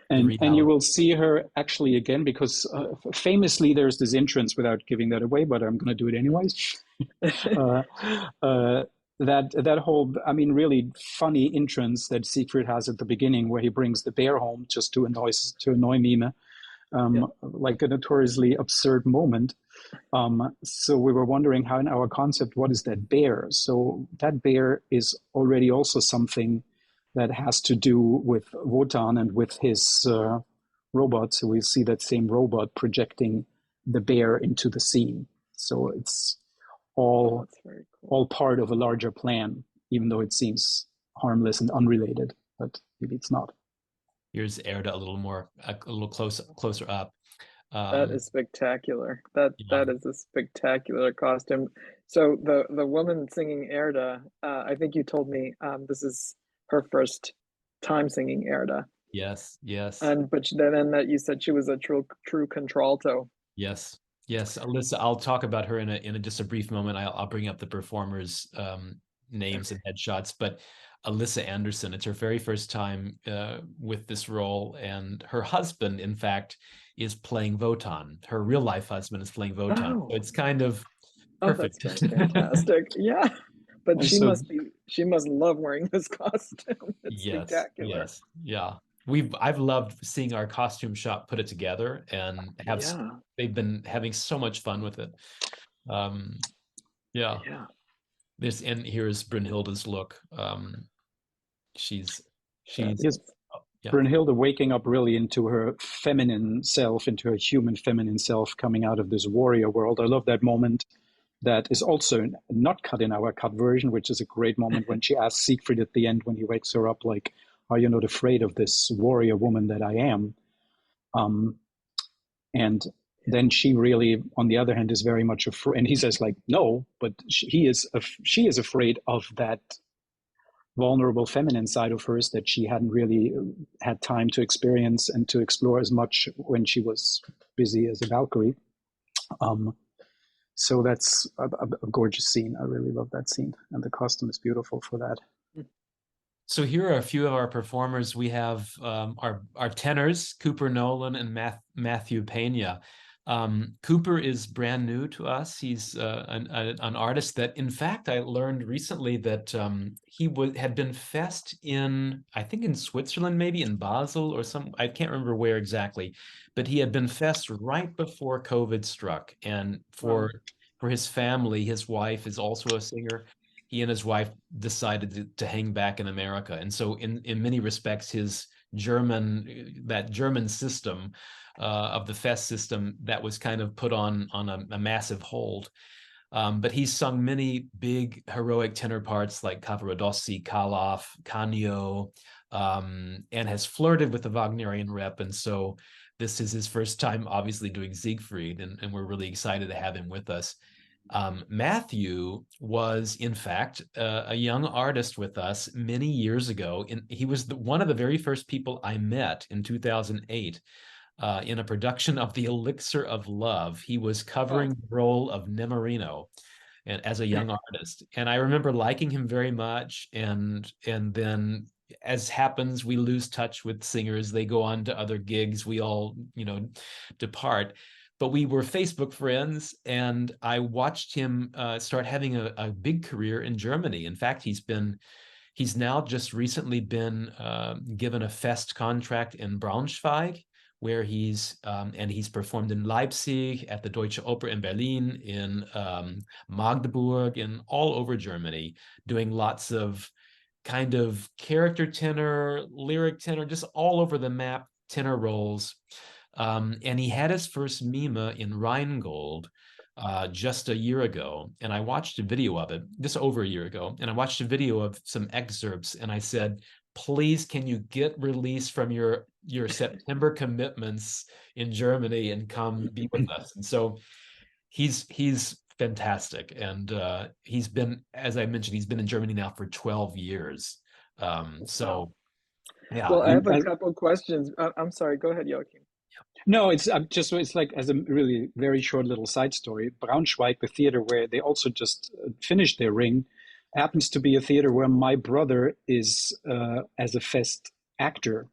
And you will see her actually again, because famously there's this entrance, without giving that away, but I'm going to do it anyways. That whole, I mean, really funny entrance that Siegfried has at the beginning, where he brings the bear home just to annoy Mime, like a notoriously absurd moment. So we were wondering how in our concept, what is that bear? So that bear is already also something that has to do with Wotan and with his robot. So we see that same robot projecting the bear into the scene. So it's all part of a larger plan, even though it seems harmless and unrelated, but maybe it's not. Here's Erda a little closer up. That is spectacular. That is a spectacular costume. So the woman singing Erda, I think you told me this is her first time singing Erda. Yes. But then that you said she was a true contralto. Yes. Alyssa, I'll talk about her in just a brief moment. I'll bring up the performers' names and headshots, but Alyssa Anderson, it's her very first time with this role, and her husband, in fact, is playing Wotan. Her real life husband is playing Wotan. Oh. So it's kind of perfect. That's fantastic. Yeah. But she must love wearing this costume. It's spectacular. Yes. Yeah. I've loved seeing our costume shop put it together, and they've been having so much fun with it. And here's Brunhilde's look. She's Yeah. Brunhilde waking up really into her feminine self, into her human feminine self, coming out of this warrior world. I love that moment that is also not cut in our cut version, which is a great moment when she asks Siegfried at the end when he wakes her up, like, are you not afraid of this warrior woman that I am? And then she really, on the other hand, is very much afraid. And he says, like, no, but she is afraid of that vulnerable feminine side of hers that she hadn't really had time to experience and to explore as much when she was busy as a Valkyrie. So that's a gorgeous scene. I really love that scene, and the costume is beautiful for that. So here are a few of our performers. We have our tenors, Cooper Nolan and Matthew Pena. Cooper is brand new to us. He's an artist that, in fact, I learned recently that he had been fest in, I think in Switzerland, maybe in Basel or some, I can't remember where exactly, but he had been fest right before COVID struck. And for his family, his wife is also a singer. He and his wife decided to hang back in America. And so in many respects, his that German system of the fest system that was kind of put on a massive hold. But he's sung many big heroic tenor parts like Cavaradossi, Kaloff, Canio, and has flirted with the Wagnerian rep. And so this is his first time obviously doing Siegfried, and we're really excited to have him with us. Matthew was, in fact, a young artist with us many years ago. He was one of the very first people I met in 2008 in a production of The Elixir of Love. He was covering the role of Nemorino and as a young artist. And I remember liking him very much. And then, as happens, we lose touch with singers. They go on to other gigs. We all, depart. But we were Facebook friends, and I watched him start having a big career in Germany. In fact, he's now just recently been given a fest contract in Braunschweig, where he's performed in Leipzig, at the Deutsche Oper in Berlin, in Magdeburg, and all over Germany, doing lots of kind of character tenor, lyric tenor, just all over the map tenor roles. And he had his first Mime in Rheingold just a year ago. And I watched a video of it, just over a year ago. And I watched a video of some excerpts, and I said, please, can you get released from your September commitments in Germany and come be with us? And so he's fantastic. And he's been, as I mentioned, he's been in Germany now for 12 years. So, yeah. Well, I have a couple of questions. I'm sorry, go ahead, Joachim. No, it's like, as a really very short little side story, Braunschweig, the theater where they also just finished their ring, happens to be a theater where my brother is as a fest actor.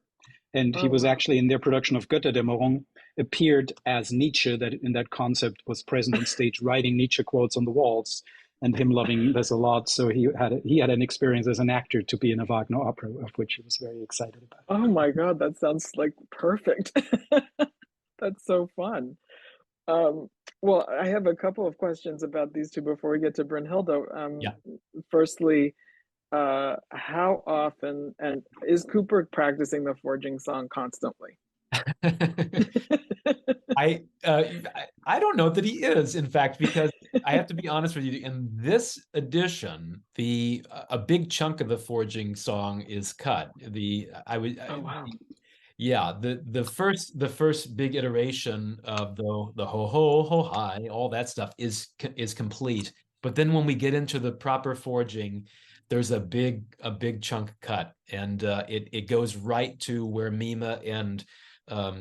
And he was actually in their production of Götterdämmerung, appeared as Nietzsche, that in that concept was present on stage writing Nietzsche quotes on the walls, and him loving this a lot. So he had an experience as an actor to be in a Wagner opera, of which he was very excited about. Oh my God, that sounds like perfect. That's so fun. Well, I have a couple of questions about these two before we get to Brunhilde. Firstly, how often, and is Cooper practicing the forging song constantly? I don't know that he is, in fact, because I have to be honest with you. In this edition, a big chunk of the forging song is cut. Yeah, the first big iteration of the ho ho ho hi, all that stuff is complete. But then when we get into the proper forging, there's a big chunk cut, and it goes right to where Mime and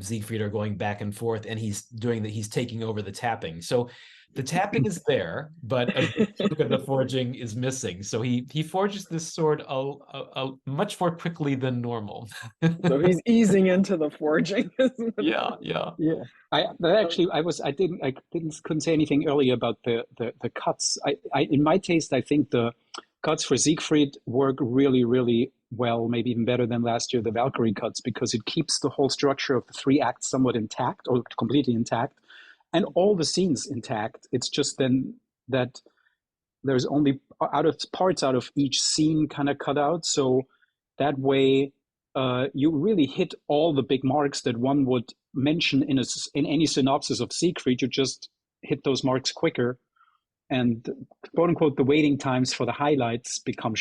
Siegfried are going back and forth, and he's taking over the tapping. So the tapping is there, but a big chunk of the forging is missing. So he forges this sword a much more quickly than normal. So he's easing into the forging. Yeah. I couldn't say anything earlier about the cuts. In my taste, I think the cuts for Siegfried work really, really well, maybe even better than last year, the Valkyrie cuts, because it keeps the whole structure of the three acts somewhat intact, or completely intact, and all the scenes intact. It's just then that there's only parts out of each scene kind of cut out. So that way you really hit all the big marks that one would mention in any synopsis of Siegfried. You just hit those marks quicker, and quote unquote the waiting times for the highlights becomes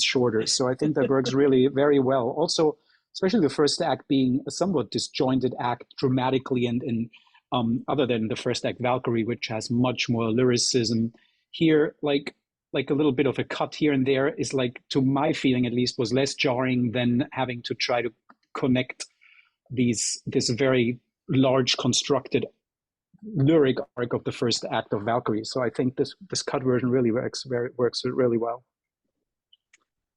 shorter. So I think that works really very well. Also, especially the first act being a somewhat disjointed act dramatically, and other than the first act Valkyrie, which has much more lyricism. Here, like a little bit of a cut here and there is, like, to my feeling at least, was less jarring than having to try to connect this very large constructed lyric arc of the first act of Valkyrie. So I think this cut version really works really well.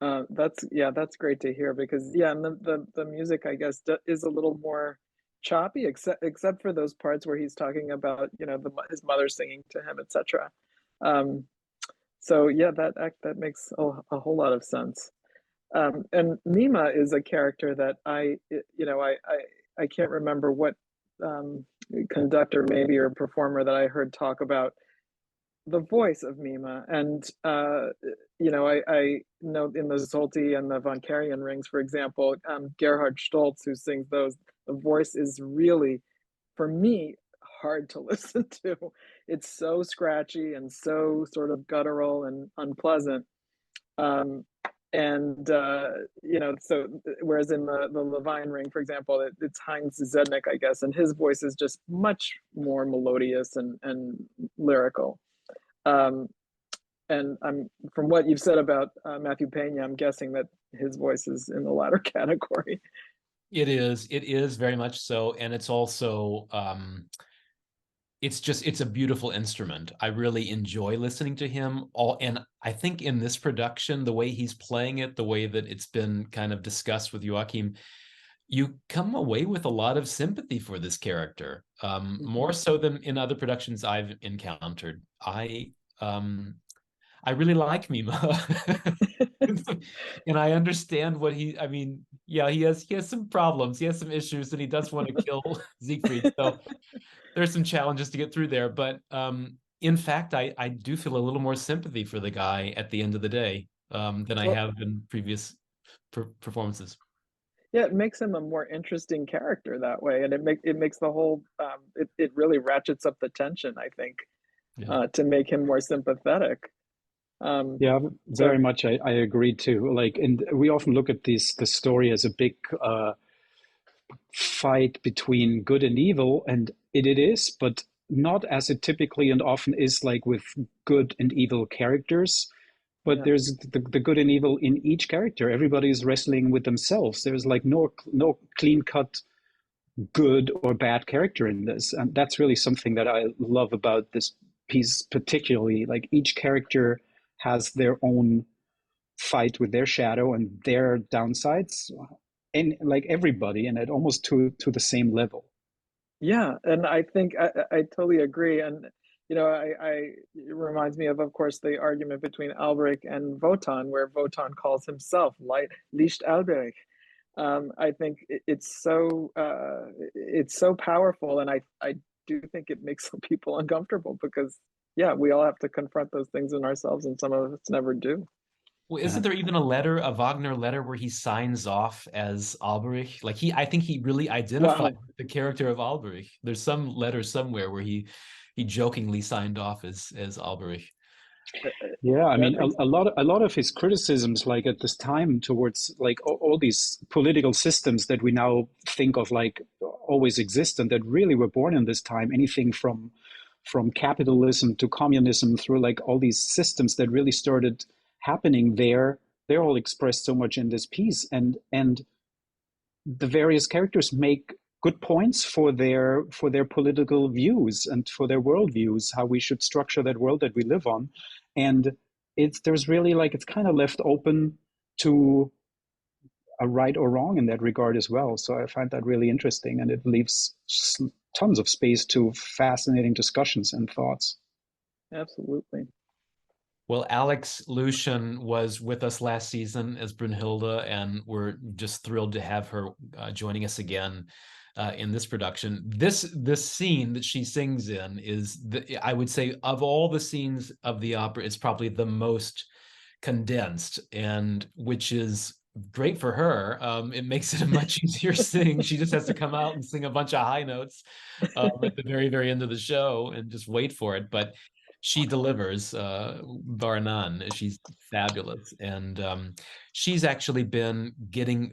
That's great to hear, because and the music, I guess, is a little more choppy, except for those parts where he's talking about, his mother singing to him, etc. So yeah, that makes a whole lot of sense. And Mima is a character that I can't remember what conductor maybe or performer that I heard talk about the voice of Mima. And I know in the Zolti and the Von Karajan rings, for example, Gerhard Stoltz, who sings those, the voice is really, for me, hard to listen to. It's so scratchy and so sort of guttural and unpleasant. So whereas in the Levine ring, for example, it's Heinz Zednik, I guess, and his voice is just much more melodious and lyrical. And from what you've said about Matthew Pena, I'm guessing that his voice is in the latter category. It is very much so, and it's also it's a beautiful instrument. I really enjoy listening to him. And I think in this production, the way he's playing it, the way that it's been kind of discussed with Joachim, you come away with a lot of sympathy for this character, more so than in other productions I've encountered. I really like Mima. And I understand what he has some problems. He has some issues, and he does want to kill Siegfried. So there's some challenges to get through there. But in fact, I do feel a little more sympathy for the guy at the end of the day than I have in previous performances. Yeah, it makes him a more interesting character that way, and it makes the whole it really ratchets up the tension, I think, to make him more sympathetic. Very much. I agree too. Like, and we often look at the story as a big fight between good and evil, and it is, but not as it typically and often is, like with good and evil characters. But there's the good and evil in each character. Everybody is wrestling with themselves. There's like no clean cut good or bad character in this, and that's really something that I love about this piece particularly. Like, each character has their own fight with their shadow and their downsides, and like everybody, and at almost to the same level. Yeah, and I think I totally agree. And it reminds me of course, the argument between Albrecht and Wotan, where Wotan calls himself Licht Albrecht. I think it's so powerful, and I do think it makes some people uncomfortable, because we all have to confront those things in ourselves, and some of us never do. Well, isn't there even a Wagner letter where he signs off as Albrecht? Like, I think he really identified the character of Albrecht. There's some letter somewhere where he jokingly signed off as Albrecht. Yeah, I mean, a lot of his criticisms, like at this time, towards like all these political systems that we now think of like always exist and that really were born in this time, anything from capitalism to communism, through like all these systems that really started happening there, they're all expressed so much in this piece, and the various characters make good points for their political views and for their worldviews, how we should structure that world that we live on. And there's really like, it's kind of left open to a right or wrong in that regard as well. So I find that really interesting, and it leaves tons of space to fascinating discussions and thoughts. Absolutely. Well, Alex Lushan was with us last season as Brunhilde, and we're just thrilled to have her joining us again in this production. This scene that she sings in is, I would say, of all the scenes of the opera, it's probably the most condensed, and which is great for her. It makes it a much easier sing. She just has to come out and sing a bunch of high notes at the very, very end of the show and just wait for it. But she delivers, bar none. She's fabulous. And she's actually been getting,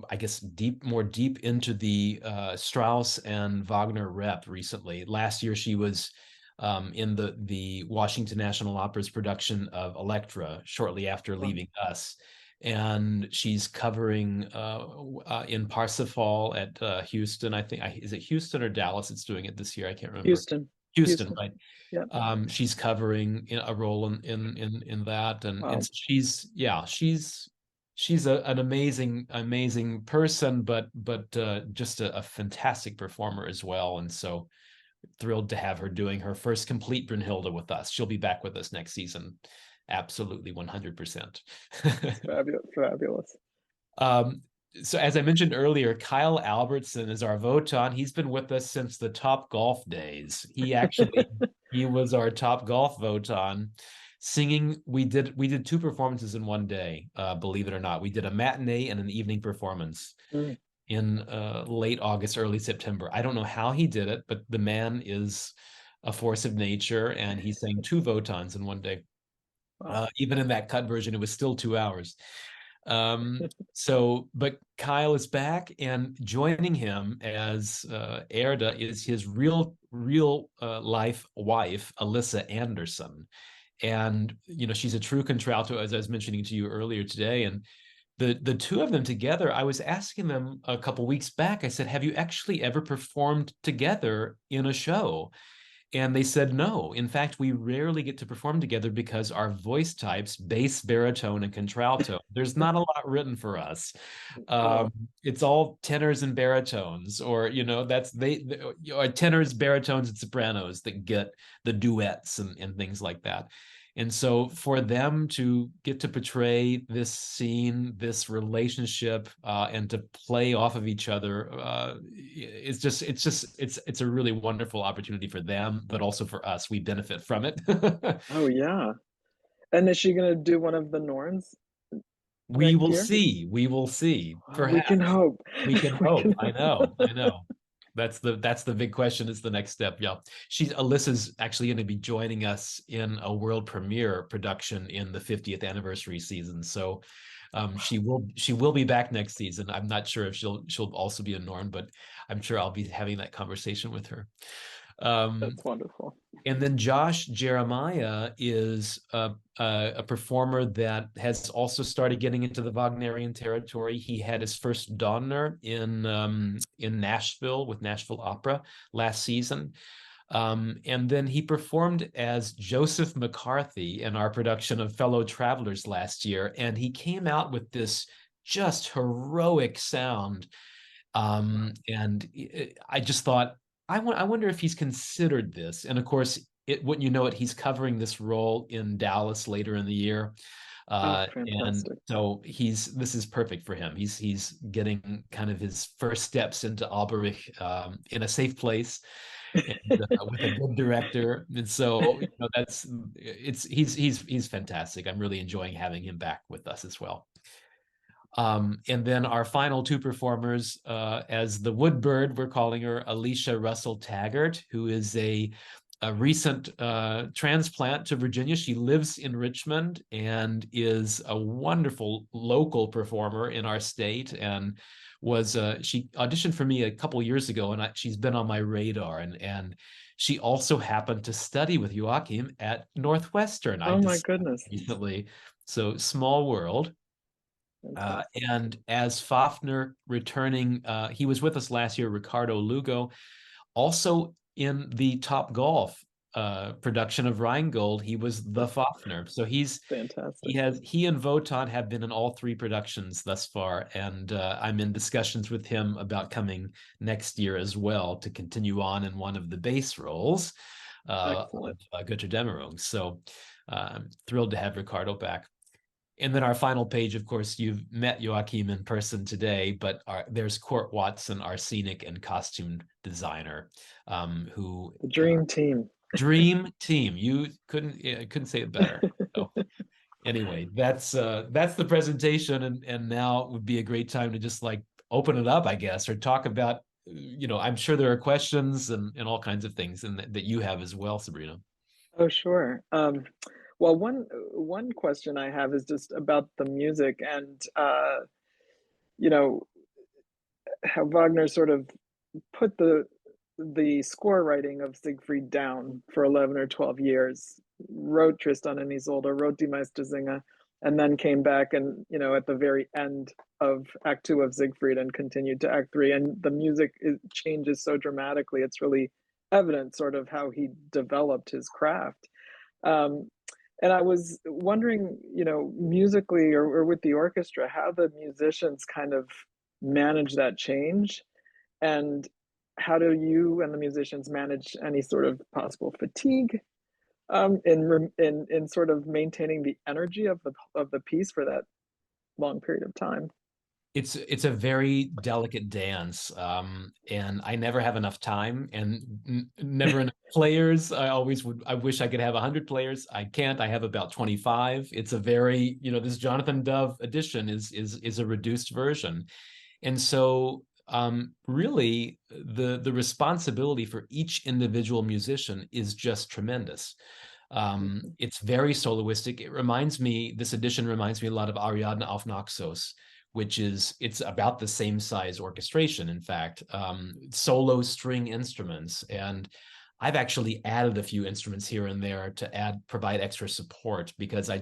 I guess, more deep into the Strauss and Wagner rep recently. Last year, she was in the Washington National Opera's production of Elektra shortly after leaving us. And she's covering in Parsifal at Houston. I think, is it Houston or Dallas? It's doing it this year. I can't remember. Houston, right? Yeah. She's covering a role in that, and she's an amazing person, but just a fantastic performer as well. And so thrilled to have her doing her first complete Brunhilde with us. She'll be back with us next season. Absolutely 100%. Fabulous. So as I mentioned earlier, Kyle Albertson is our Wotan. He's been with us since the Top Golf days. He was our Top Golf Wotan. Singing, we did 2 performances in one day, believe it or not. We did a matinee and an evening performance in late August, early September. I don't know how he did it, but the man is a force of nature, and he sang 2 Wotans in one day. Even in that cut version, it was still 2 hours. But Kyle is back, and joining him as Erda is his real life wife, Alyssa Anderson. And, she's a true contralto, as I was mentioning to you earlier today. And the 2 of them together, I was asking them a couple weeks back, I said, have you actually ever performed together in a show? And they said no. In fact, we rarely get to perform together because our voice types, bass, baritone, and contralto, there's not a lot written for us. It's all tenors and baritones, or that's tenors, baritones, and sopranos that get the duets and things like that. And so for them to get to portray this scene, this relationship, and to play off of each other, it's a really wonderful opportunity for them, but also for us. We benefit from it. Oh yeah. And is she gonna do one of the Norns? We will see. We will see. Perhaps. We can hope. We can hope. I know. That's the big question. Is the next step. Yeah. Alyssa's actually going to be joining us in a world premiere production in the 50th anniversary season. So she will be back next season. I'm not sure if she'll also be a Norn, but I'm sure I'll be having that conversation with her. That's wonderful. And then Josh Jeremiah is a performer that has also started getting into the Wagnerian territory. He had his first Donner in Nashville with Nashville Opera last season. And then he performed as Joseph McCarthy in our production of Fellow Travelers last year. And he came out with this just heroic sound. And I just thought, I wonder if he's considered this. And of course, wouldn't you know it, he's covering this role in Dallas later in the year. And so this is perfect for him. He's getting kind of his first steps into Alberich in a safe place and, with a good director. And so he's fantastic. I'm really enjoying having him back with us as well. And then our final 2 performers, as the Woodbird, we're calling her Alicia Russell Taggart, who is a recent transplant to Virginia. She lives in Richmond and is a wonderful local performer in our state, and she auditioned for me a couple years ago, and she's been on my radar, and she also happened to study with Joachim at Northwestern. Oh my goodness. Recently. So small world. And as Fafner returning, he was with us last year, Ricardo Lugo, also in the Top Golf production of Rheingold. He was the Fafner. So he's fantastic. He and Wotan have been in all 3 productions thus far, and I'm in discussions with him about coming next year as well to continue on in one of the bass roles of Götterdämmerung. So I'm thrilled to have Ricardo back. And then our final page, of course, you've met Joachim in person today, but there's Court Watson, our scenic and costume designer, who the dream team. Dream team. You couldn't say it better. So, Anyway, that's the presentation, and now would be a great time to just like open it up, I guess, or talk about, I'm sure there are questions and all kinds of things and that you have as well, Sabrina. Oh, sure. Well, one question I have is just about the music and you know how Wagner sort of put the score writing of Siegfried down for 11 or 12 years, wrote Tristan and Isolde, wrote Die Meistersinger, and then came back and, at the very end of Act Two of Siegfried and continued to Act Three. And the music changes so dramatically. It's really evident sort of how he developed his craft. Um, and I was wondering, musically or with the orchestra, how the musicians kind of manage that change, and how do you and the musicians manage any sort of possible fatigue in sort of maintaining the energy of the piece for that long period of time? It's a very delicate dance, and I never have enough time and never enough players. I wish I could have 100 players. I can't. I have about 25. It's a very, this Jonathan Dove edition is a reduced version. And so really the responsibility for each individual musician is just tremendous. It's very soloistic. This edition reminds me a lot of Ariadne auf Naxos, it's about the same size orchestration, in fact, solo string instruments. And I've actually added a few instruments here and there to provide extra support, because I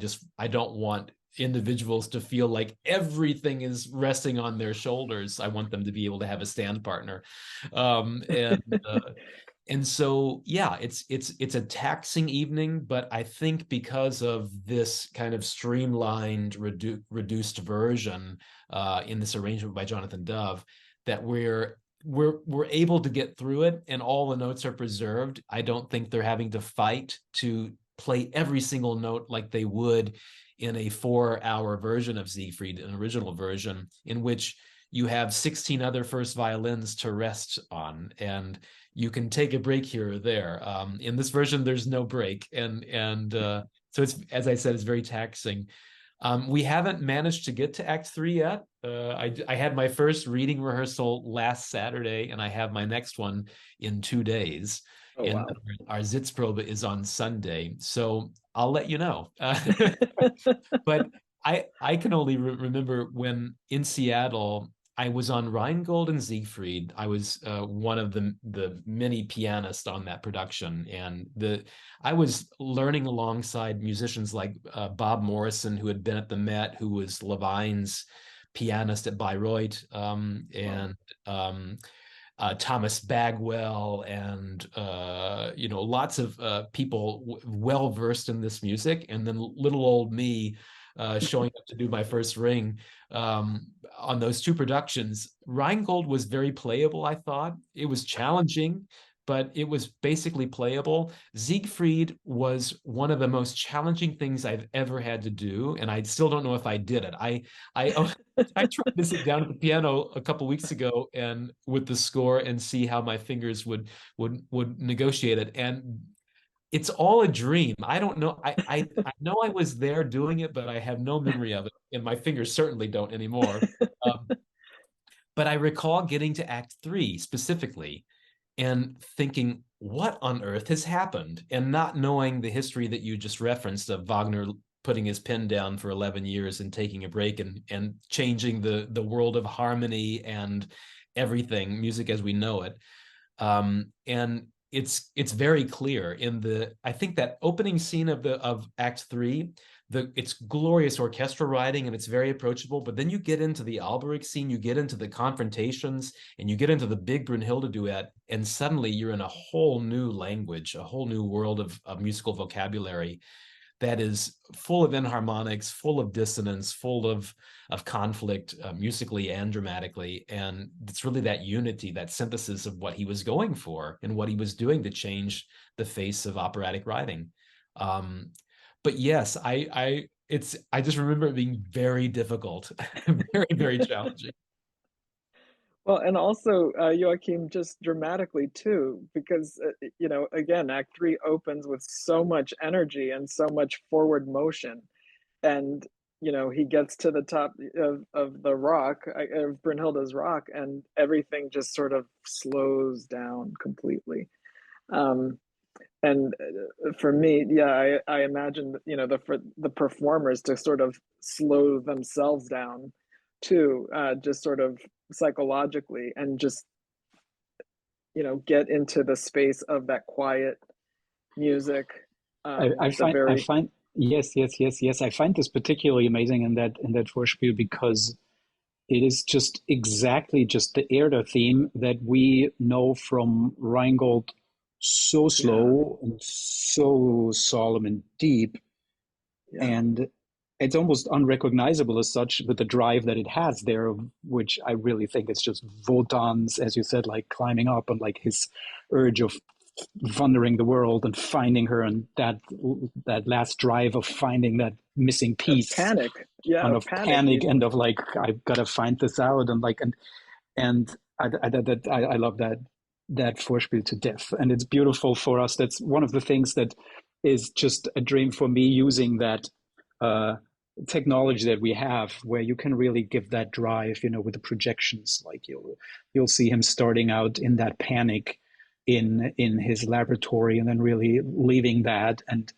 don't want individuals to feel like everything is resting on their shoulders. I want them to be able to have a stand partner. And so, yeah, it's a taxing evening, but I think because of this kind of streamlined, reduced version in this arrangement by Jonathan Dove, that we're able to get through it, and all the notes are preserved. I don't think they're having to fight to play every single note like they would in a 4-hour version of Siegfried, an original version, in which you have 16 other first violins to rest on, and you can take a break here or there. In this version, there's no break, and so it's, as I said, it's very taxing. We haven't managed to get to Act 3 yet. I had my first reading rehearsal last Saturday, and I have my next one in 2 days. Oh, and wow. Our Sitzprobe is on Sunday, so I'll let you know. But I can only remember when in Seattle, I was on Rheingold and Siegfried. I was one of the many pianists on that production, and I was learning alongside musicians like Bob Morrison, who had been at the Met, who was Levine's pianist at Bayreuth, and Thomas Bagwell, and lots of people well versed in this music, and then little old me showing up to do my first ring on those two productions. Rheingold was very playable, I thought. It was challenging, but it was basically playable. Siegfried was one of the most challenging things I've ever had to do, and I still don't know if I did it. I tried to sit down at the piano a couple weeks ago and with the score and see how my fingers would negotiate it, and it's all a dream. I don't know. I know I was there doing it, but I have no memory of it, and my fingers certainly don't anymore. But I recall getting to Act 3 specifically and thinking, what on earth has happened? And not knowing the history that you just referenced of Wagner putting his pen down for 11 years and taking a break and changing the world of harmony and everything, music as we know it. And it's very clear I think that opening scene of Act 3, it's glorious orchestral writing and it's very approachable, but then you get into the Alberich scene, you get into the confrontations, and you get into the big Brunhilde duet, and suddenly you're in a whole new language, a whole new world of musical vocabulary that is full of enharmonics, full of dissonance, full of conflict, musically and dramatically. And it's really that unity, that synthesis of what he was going for and what he was doing to change the face of operatic writing. But yes, I just remember it being very difficult, very, very challenging. Well, and also, Joachim, just dramatically too, because, again, Act 3 opens with so much energy and so much forward motion. and he gets to the top of the rock, of Brunhilde's rock, and everything just sort of slows down completely. Um, and for me, yeah, I imagine for the performers to sort of slow themselves down too, just sort of psychologically, and just get into the space of that quiet music. I The find I very find yes. I find this particularly amazing in that Vorspiel because it is just exactly just the Erda theme that we know from Rheingold, so Yeah, slow and so solemn and deep, yeah, and it's almost unrecognizable as such with the drive that it has there, which I really think is just Wotan's, as you said, like climbing up and like his urge of wandering the world and finding her, and that last drive of finding that missing of piece panic. Yeah, and of of panic. panic and of like I've got to find this out and like and I love that Vorspiel to death, and it's beautiful for us. That's one of the things that is just a dream for me, using that uh, technology that we have, where you can really give that drive, with the projections. Like you'll see him starting out in that panic in his laboratory, and then really leaving that and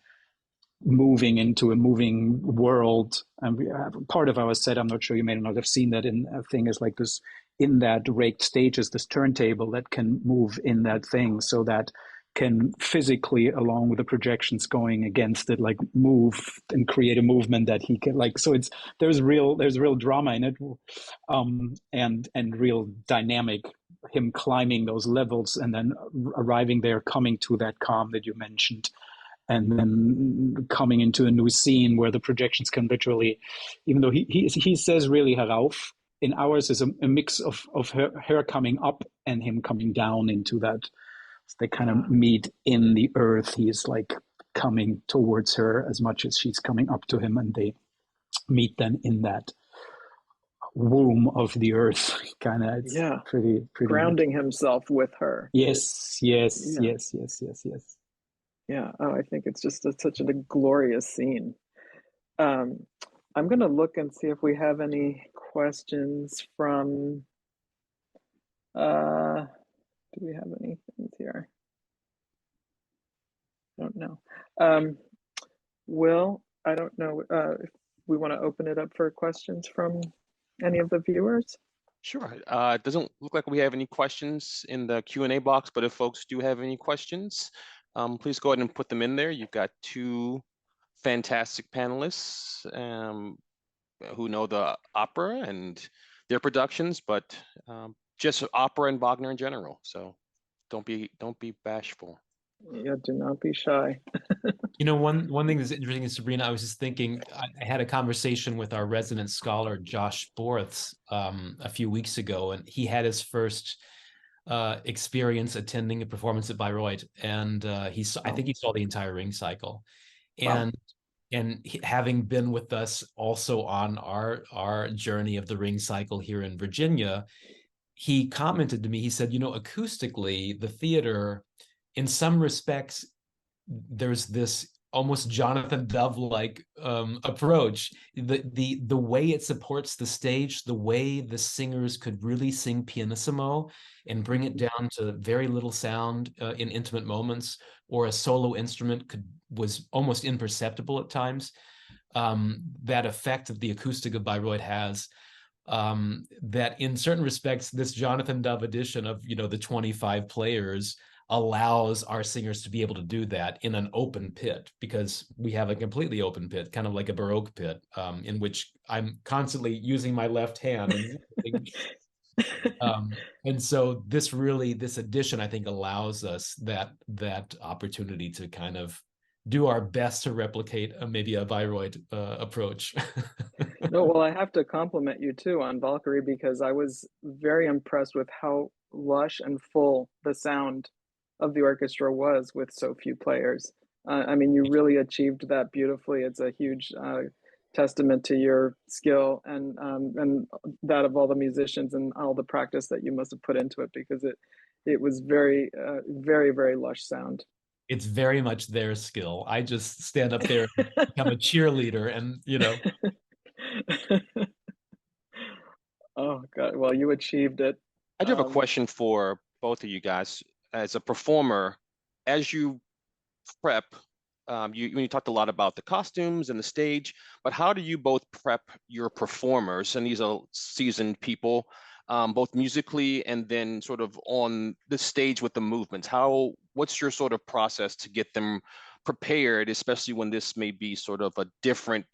moving into a moving world. And we have part of our set, I'm not sure you may not have seen that in a thing, is like this, in that raked stage is this turntable that can move in that thing, so that can physically, along with the projections going against it, like move and create a movement that he can like. So there's real drama in it, and real dynamic, him climbing those levels and then arriving there, coming to that calm that you mentioned, and then coming into a new scene where the projections can literally, even though he says really herauf, in ours is a mix of her coming up and him coming down into that. They kind Yeah, of meet in the earth. He's like coming towards her as much as she's coming up to him, and they meet then in that womb of the earth. Kind of, it's yeah. pretty neat. Grounding himself with her. Yes, yes, Yeah, yes, yes, yes, yes. yeah. Oh, I think it's just such a glorious scene. Um, I'm gonna look and see if we have any questions from. Do we have any things here? I don't know. Um, Will, I don't know if we want to open it up for questions from any of the viewers. Sure. It doesn't look like we have any questions in the Q&A box, but if folks do have any questions, please go ahead and put them in there. You've got two fantastic panelists who know the opera and their productions, but just opera and Wagner in general. So don't be bashful. Yeah, do not be shy. One thing that's interesting, Sabrina, I was just thinking, I had a conversation with our resident scholar, Josh Borths, a few weeks ago, and he had his first experience attending a performance at Bayreuth, and I think he saw the entire Ring cycle. And having been with us also on our journey of the Ring cycle here in Virginia, he commented to me, he said, acoustically, the theater, in some respects, there's this almost Jonathan Dove-like approach. The way it supports the stage, the way the singers could really sing pianissimo and bring it down to very little sound in intimate moments, or a solo instrument was almost imperceptible at times. That effect that the acoustic of Bayreuth has, that in certain respects, this Jonathan Dove edition of the 25 players allows our singers to be able to do that in an open pit, because we have a completely open pit, kind of like a Baroque pit, in which I'm constantly using my left hand. And so this edition, I think, allows us that opportunity to kind of do our best to replicate maybe a Bayreuth approach. No, well, I have to compliment you too on Valkyrie, because I was very impressed with how lush and full the sound of the orchestra was with so few players. I mean, you really achieved that beautifully. It's a huge testament to your skill and that of all the musicians and all the practice that you must have put into it, because it was very very lush sound. It's very much their skill. I just stand up there and become a cheerleader and, Oh God, well, you achieved it. I do have a question for both of you guys. As a performer, as you prep, you talked a lot about the costumes and the stage, but how do you both prep your performers? And these are seasoned people, both musically and then sort of on the stage with the movements. What's your sort of process to get them prepared, especially when this may be sort of a different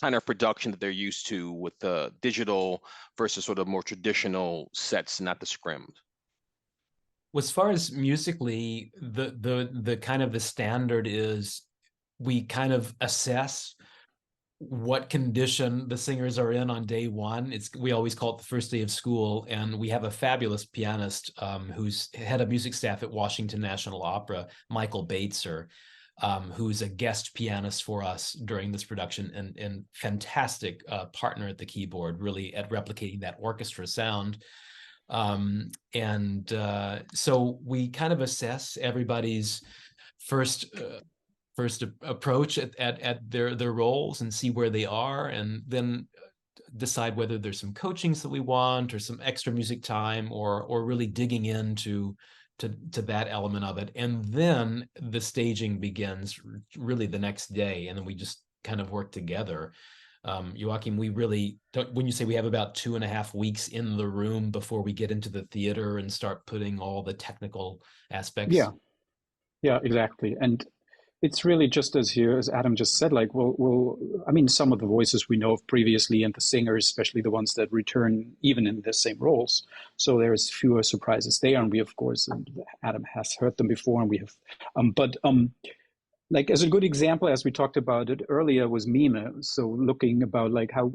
kind of production that they're used to with the digital versus sort of more traditional sets, not the scrimmed? As far as musically, the kind of the standard is we kind of assess what condition the singers are in on day one. We always call it the first day of school, and we have a fabulous pianist who's head of music staff at Washington National Opera, Michael Baitzer, who's a guest pianist for us during this production and fantastic partner at the keyboard, really at replicating that orchestra sound. So we kind of assess everybody's first approach at their roles and see where they are, and then decide whether there's some coachings that we want or some extra music time or really digging into that element of it. And then the staging begins really the next day, and then we just kind of work together. Joachim, we really don't, when you say we have about 2.5 weeks in the room before we get into the theater and start putting all the technical aspects. Yeah, exactly. And it's really just as Adam just said, like, I mean, some of the voices we know of previously and the singers, especially the ones that return even in the same roles. So there's fewer surprises there. And we, of course, and Adam has heard them before, and we have, like, as a good example, as we talked about it earlier, was Mime. So looking about like how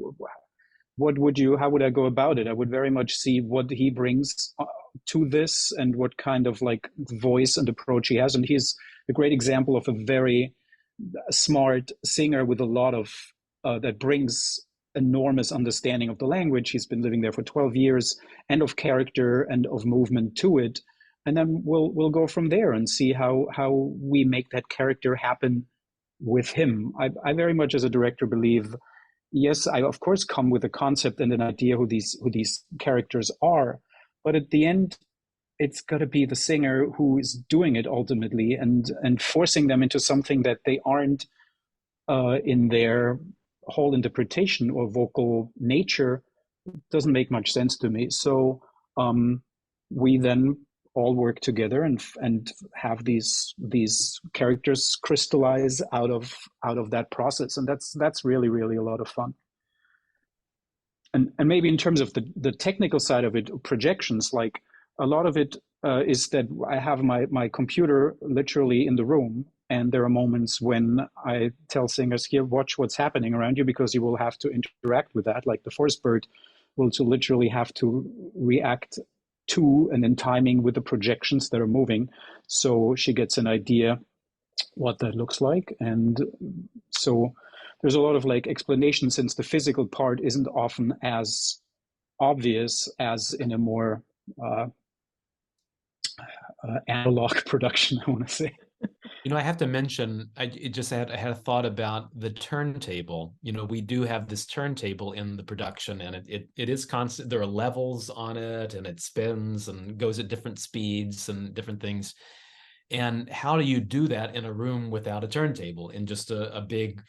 would I go about it? I would very much see what he brings to this and what kind of like voice and approach he has. And he's a great example of a very smart singer with a lot of that brings enormous understanding of the language. He's been living there for 12 years, and of character and of movement to it. And then we'll go from there and see how we make that character happen with him. I very much, as a director, believe, yes, I of course come with a concept and an idea who these characters are, but at the end, it's got to be the singer who is doing it ultimately, and forcing them into something that they aren't in their whole interpretation or vocal nature doesn't make much sense to me. So we then all work together and have these characters crystallize out of that process, and that's really, really a lot of fun. And maybe in terms of the technical side of it, projections, like a lot of it is that I have my computer literally in the room, and there are moments when I tell singers, here, watch what's happening around you, because you will have to interact with that. Like the first bird will literally have to react to and in timing with the projections that are moving, so she gets an idea what that looks like. And so there's a lot of like explanation, since the physical part isn't often as obvious as in a more analog production, I want to say. I have to mention, I had a thought about the turntable. We do have this turntable in the production, and it is constant. There are levels on it, and it spins and goes at different speeds and different things. And how do you do that in a room without a turntable, in just a big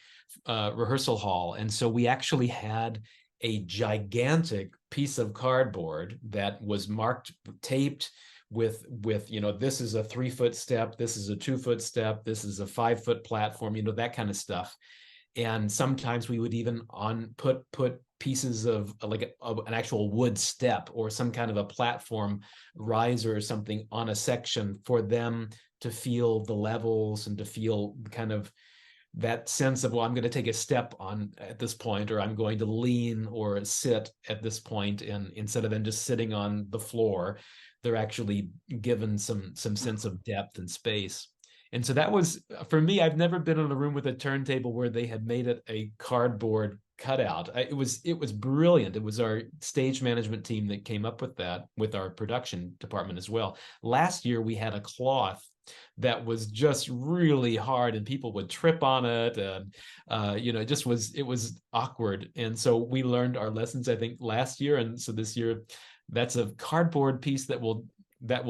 rehearsal hall? And so we actually had a gigantic piece of cardboard that was marked, taped, with this is a 3-foot step, this is a 2-foot step, this is a 5-foot platform, that kind of stuff. And sometimes we would even put pieces of like an actual wood step or some kind of a platform riser or something on a section for them to feel the levels and to feel kind of that sense of, well, I'm going to take a step on at this point, or I'm going to lean or sit at this point, and instead of them just sitting on the floor, they're actually given some sense of depth and space. And so that was, for me, I've never been in a room with a turntable where they had made it a cardboard cutout. It was brilliant. It was our stage management team that came up with that, with our production department as well. Last year, we had a cloth that was just really hard, and people would trip on it, and it was awkward. And so we learned our lessons, I think, last year, and so this year, that's a cardboard piece that will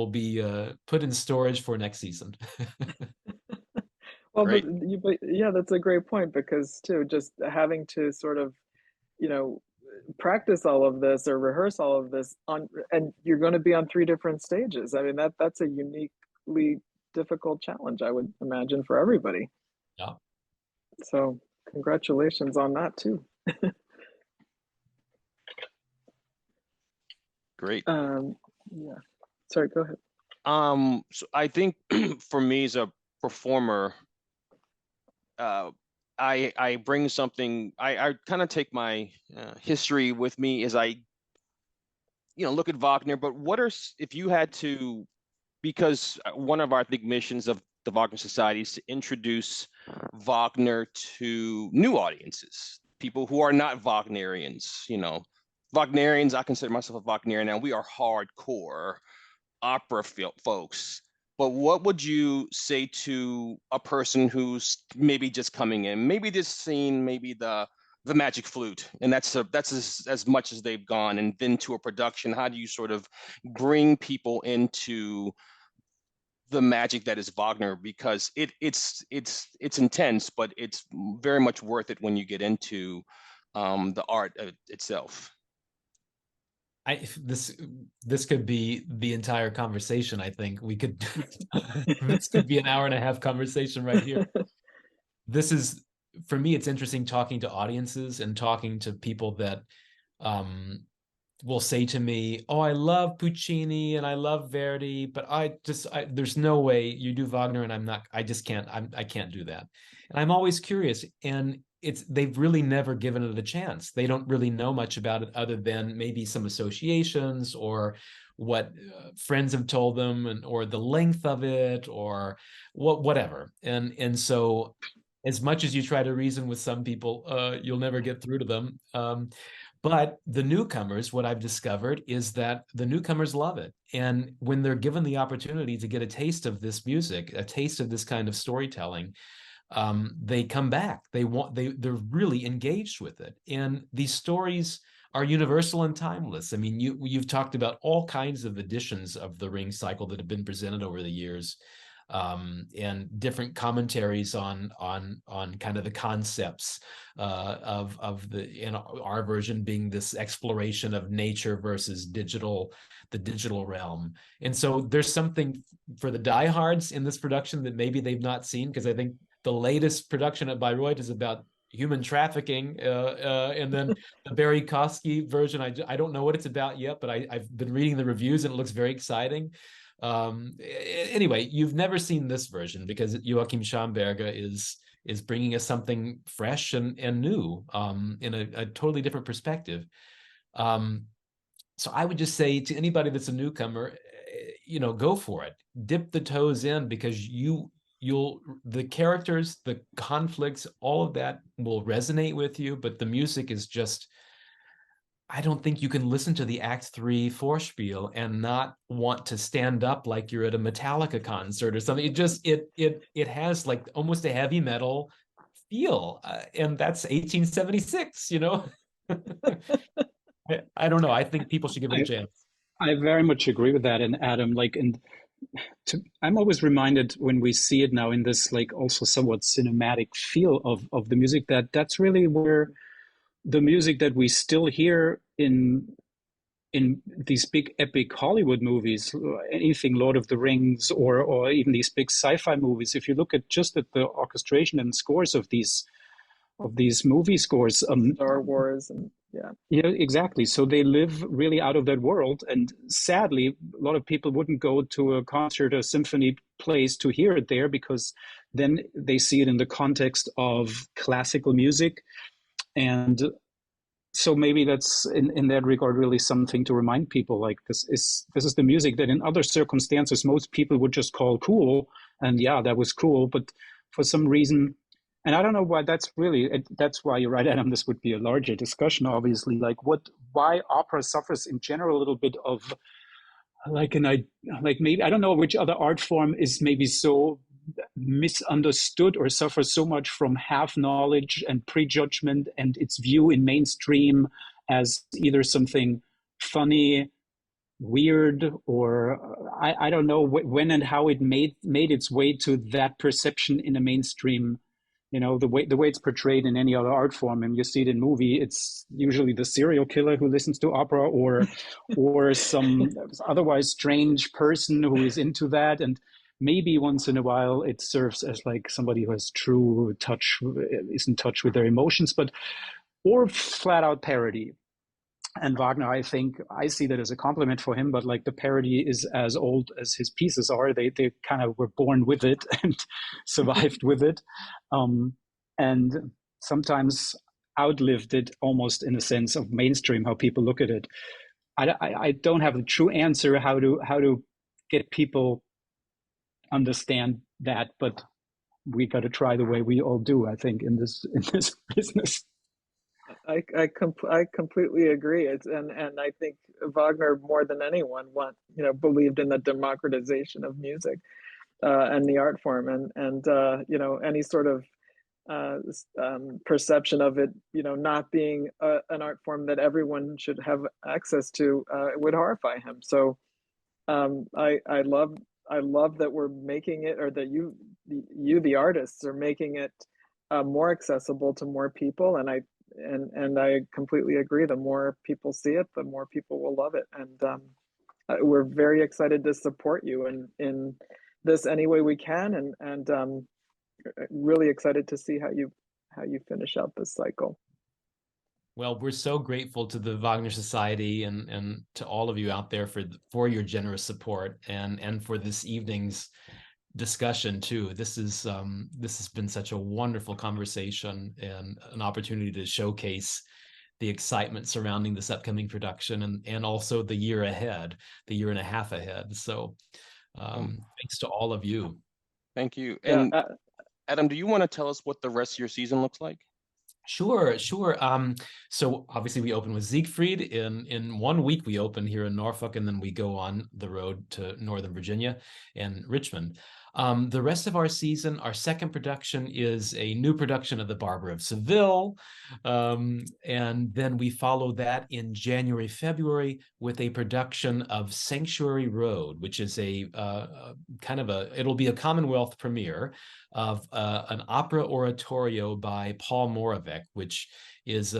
be put in storage for next season. Well, Great. but yeah, that's a great point, because too, just having to sort of, you know, practice all of this or rehearse all of this on, and you're going to be on three different stages. I mean, that's a uniquely difficult challenge, I would imagine, for everybody. Yeah. So congratulations on that too. Great. Yeah. Sorry, go ahead. So I think for me as a performer, I bring something. I kind of take my history with me as I, look at Wagner. But if you had to, because one of our big missions of the Wagner Society is to introduce Wagner to new audiences, people who are not Wagnerians. Wagnerians, I consider myself a Wagnerian now. We are hardcore opera folks. But what would you say to a person who's maybe just coming in, maybe just seen maybe the Magic Flute, and that's as much as they've gone, and then to a production? How do you sort of bring people into the magic that is Wagner? Because it's intense, but it's very much worth it when you get into the art itself. This could be the entire conversation. I think we could this could be an hour and a half conversation right here. This is, for me, it's interesting talking to audiences and talking to people that will say to me, "Oh, I love Puccini and I love Verdi, but there's no way you do Wagner, and I can't do that." And I'm always curious, and they've really never given it a chance. They don't really know much about it other than maybe some associations or what friends have told them, or the length of it, or whatever. And so, as much as you try to reason with some people, you'll never get through to them. But the newcomers, what I've discovered is that the newcomers love it. And when they're given the opportunity to get a taste of this music, a taste of this kind of storytelling, they come back. They're really engaged with it. And these stories are universal and timeless. I mean, you've talked about all kinds of editions of the Ring cycle that have been presented over the years, and different commentaries on kind of the concepts of our version being this exploration of nature versus the digital realm. And so there's something for the diehards in this production that maybe they've not seen, because I think the latest production at Bayreuth is about human trafficking, and then the Barry Kosky version, I don't know what it's about yet, but I've been reading the reviews and it looks very exciting. Anyway, you've never seen this version because Joachim Schamberger is bringing us something fresh and new, in a totally different perspective. So I would just say to anybody that's a newcomer, go for it. Dip the toes in, because the characters, the conflicts, all of that will resonate with you, but the music is just, I don't think you can listen to the Act 3 Vorspiel and not want to stand up like you're at a Metallica concert or something. It has like almost a heavy metal feel, and that's 1876, I don't know. I think people should give it a chance. I very much agree with that. And Adam, I'm always reminded when we see it now in this also somewhat cinematic feel of the music, that's really where the music that we still hear in these big epic Hollywood movies, anything Lord of the Rings, or even these big sci-fi movies. If you look at the orchestration and scores of these movie scores, Star Wars, and exactly. So they live really out of that world, and sadly, a lot of people wouldn't go to a concert or symphony place to hear it there, because then they see it in the context of classical music. And so maybe that's in that regard really something to remind people, like this is the music that in other circumstances most people would just call cool, and that was cool, but for some reason, and I don't know why, that's why you're right, Adam, this would be a larger discussion, obviously, why opera suffers in general a little bit of like maybe I don't know which other art form is maybe so misunderstood or suffers so much from half knowledge and prejudgment and its view in mainstream as either something funny, weird, or I don't know when and how it made its way to that perception in a mainstream. The way it's portrayed in any other art form, and you see it in movie, it's usually the serial killer who listens to opera, or some otherwise strange person who is into that, and maybe once in a while it serves as like somebody who has true touch, is in touch with their emotions, or flat out parody. And Wagner, I think I see that as a compliment for him, but like the parody is as old as his pieces are. They kind of were born with it and survived with it, and sometimes outlived it almost in a sense of mainstream, how people look at it. I don't have the true answer how to get people understand that, but we got to try the way we all do, I think, in this business. I completely agree. And I think Wagner more than anyone believed in the democratization of music and the art form, and any sort of perception of it not being an art form that everyone should have access to would horrify him. So I love that we're making it, or that you the artists are making it more accessible to more people, and I completely agree. The more people see it, the more people will love it, and we're very excited to support you in this any way we can, and really excited to see how you finish out this cycle. Well, we're so grateful to the Wagner Society and to all of you out there for your generous support and for this evening's discussion too. This has been such a wonderful conversation and an opportunity to showcase the excitement surrounding this upcoming production and also the year ahead, the year and a half ahead. So thanks to all of you. Thank you. And Adam, do you want to tell us what the rest of your season looks like? Sure. So obviously we open with Siegfried. In 1 week we open here in Norfolk, and then we go on the road to Northern Virginia and Richmond. The rest of our season, our second production is a new production of The Barber of Seville. And then we follow that in January, February with a production of Sanctuary Road, which is it'll be a Commonwealth premiere of an opera oratorio by Paul Moravec, which is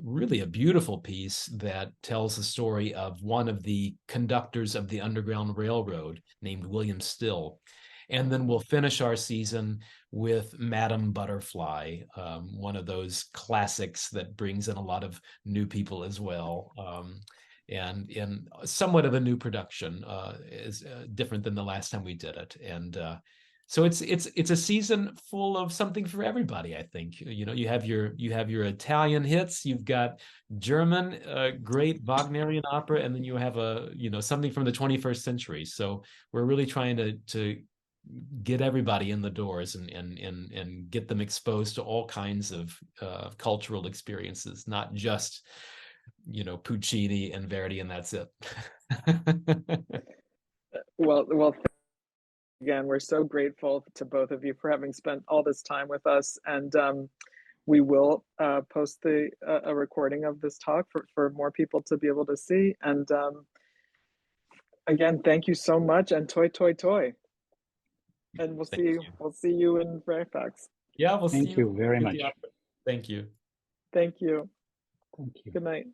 really a beautiful piece that tells the story of one of the conductors of the Underground Railroad named William Still. And then we'll finish our season with Madame Butterfly, one of those classics that brings in a lot of new people as well. And in somewhat of a new production, is different than the last time we did it. And so it's a season full of something for everybody, I think. You have your Italian hits, you've got German, great Wagnerian opera, and then you have something from the 21st century. So we're really trying to get everybody in the doors and get them exposed to all kinds of cultural experiences, not just Puccini and Verdi, and that's it. Well, again, we're so grateful to both of you for having spent all this time with us, and we will post a recording of this talk for more people to be able to see. And again, thank you so much, and toi toi toi. And we'll see you in Fairfax. Yeah, we'll see you. Thank you very much. Thank you. Thank you. Thank you. Good night.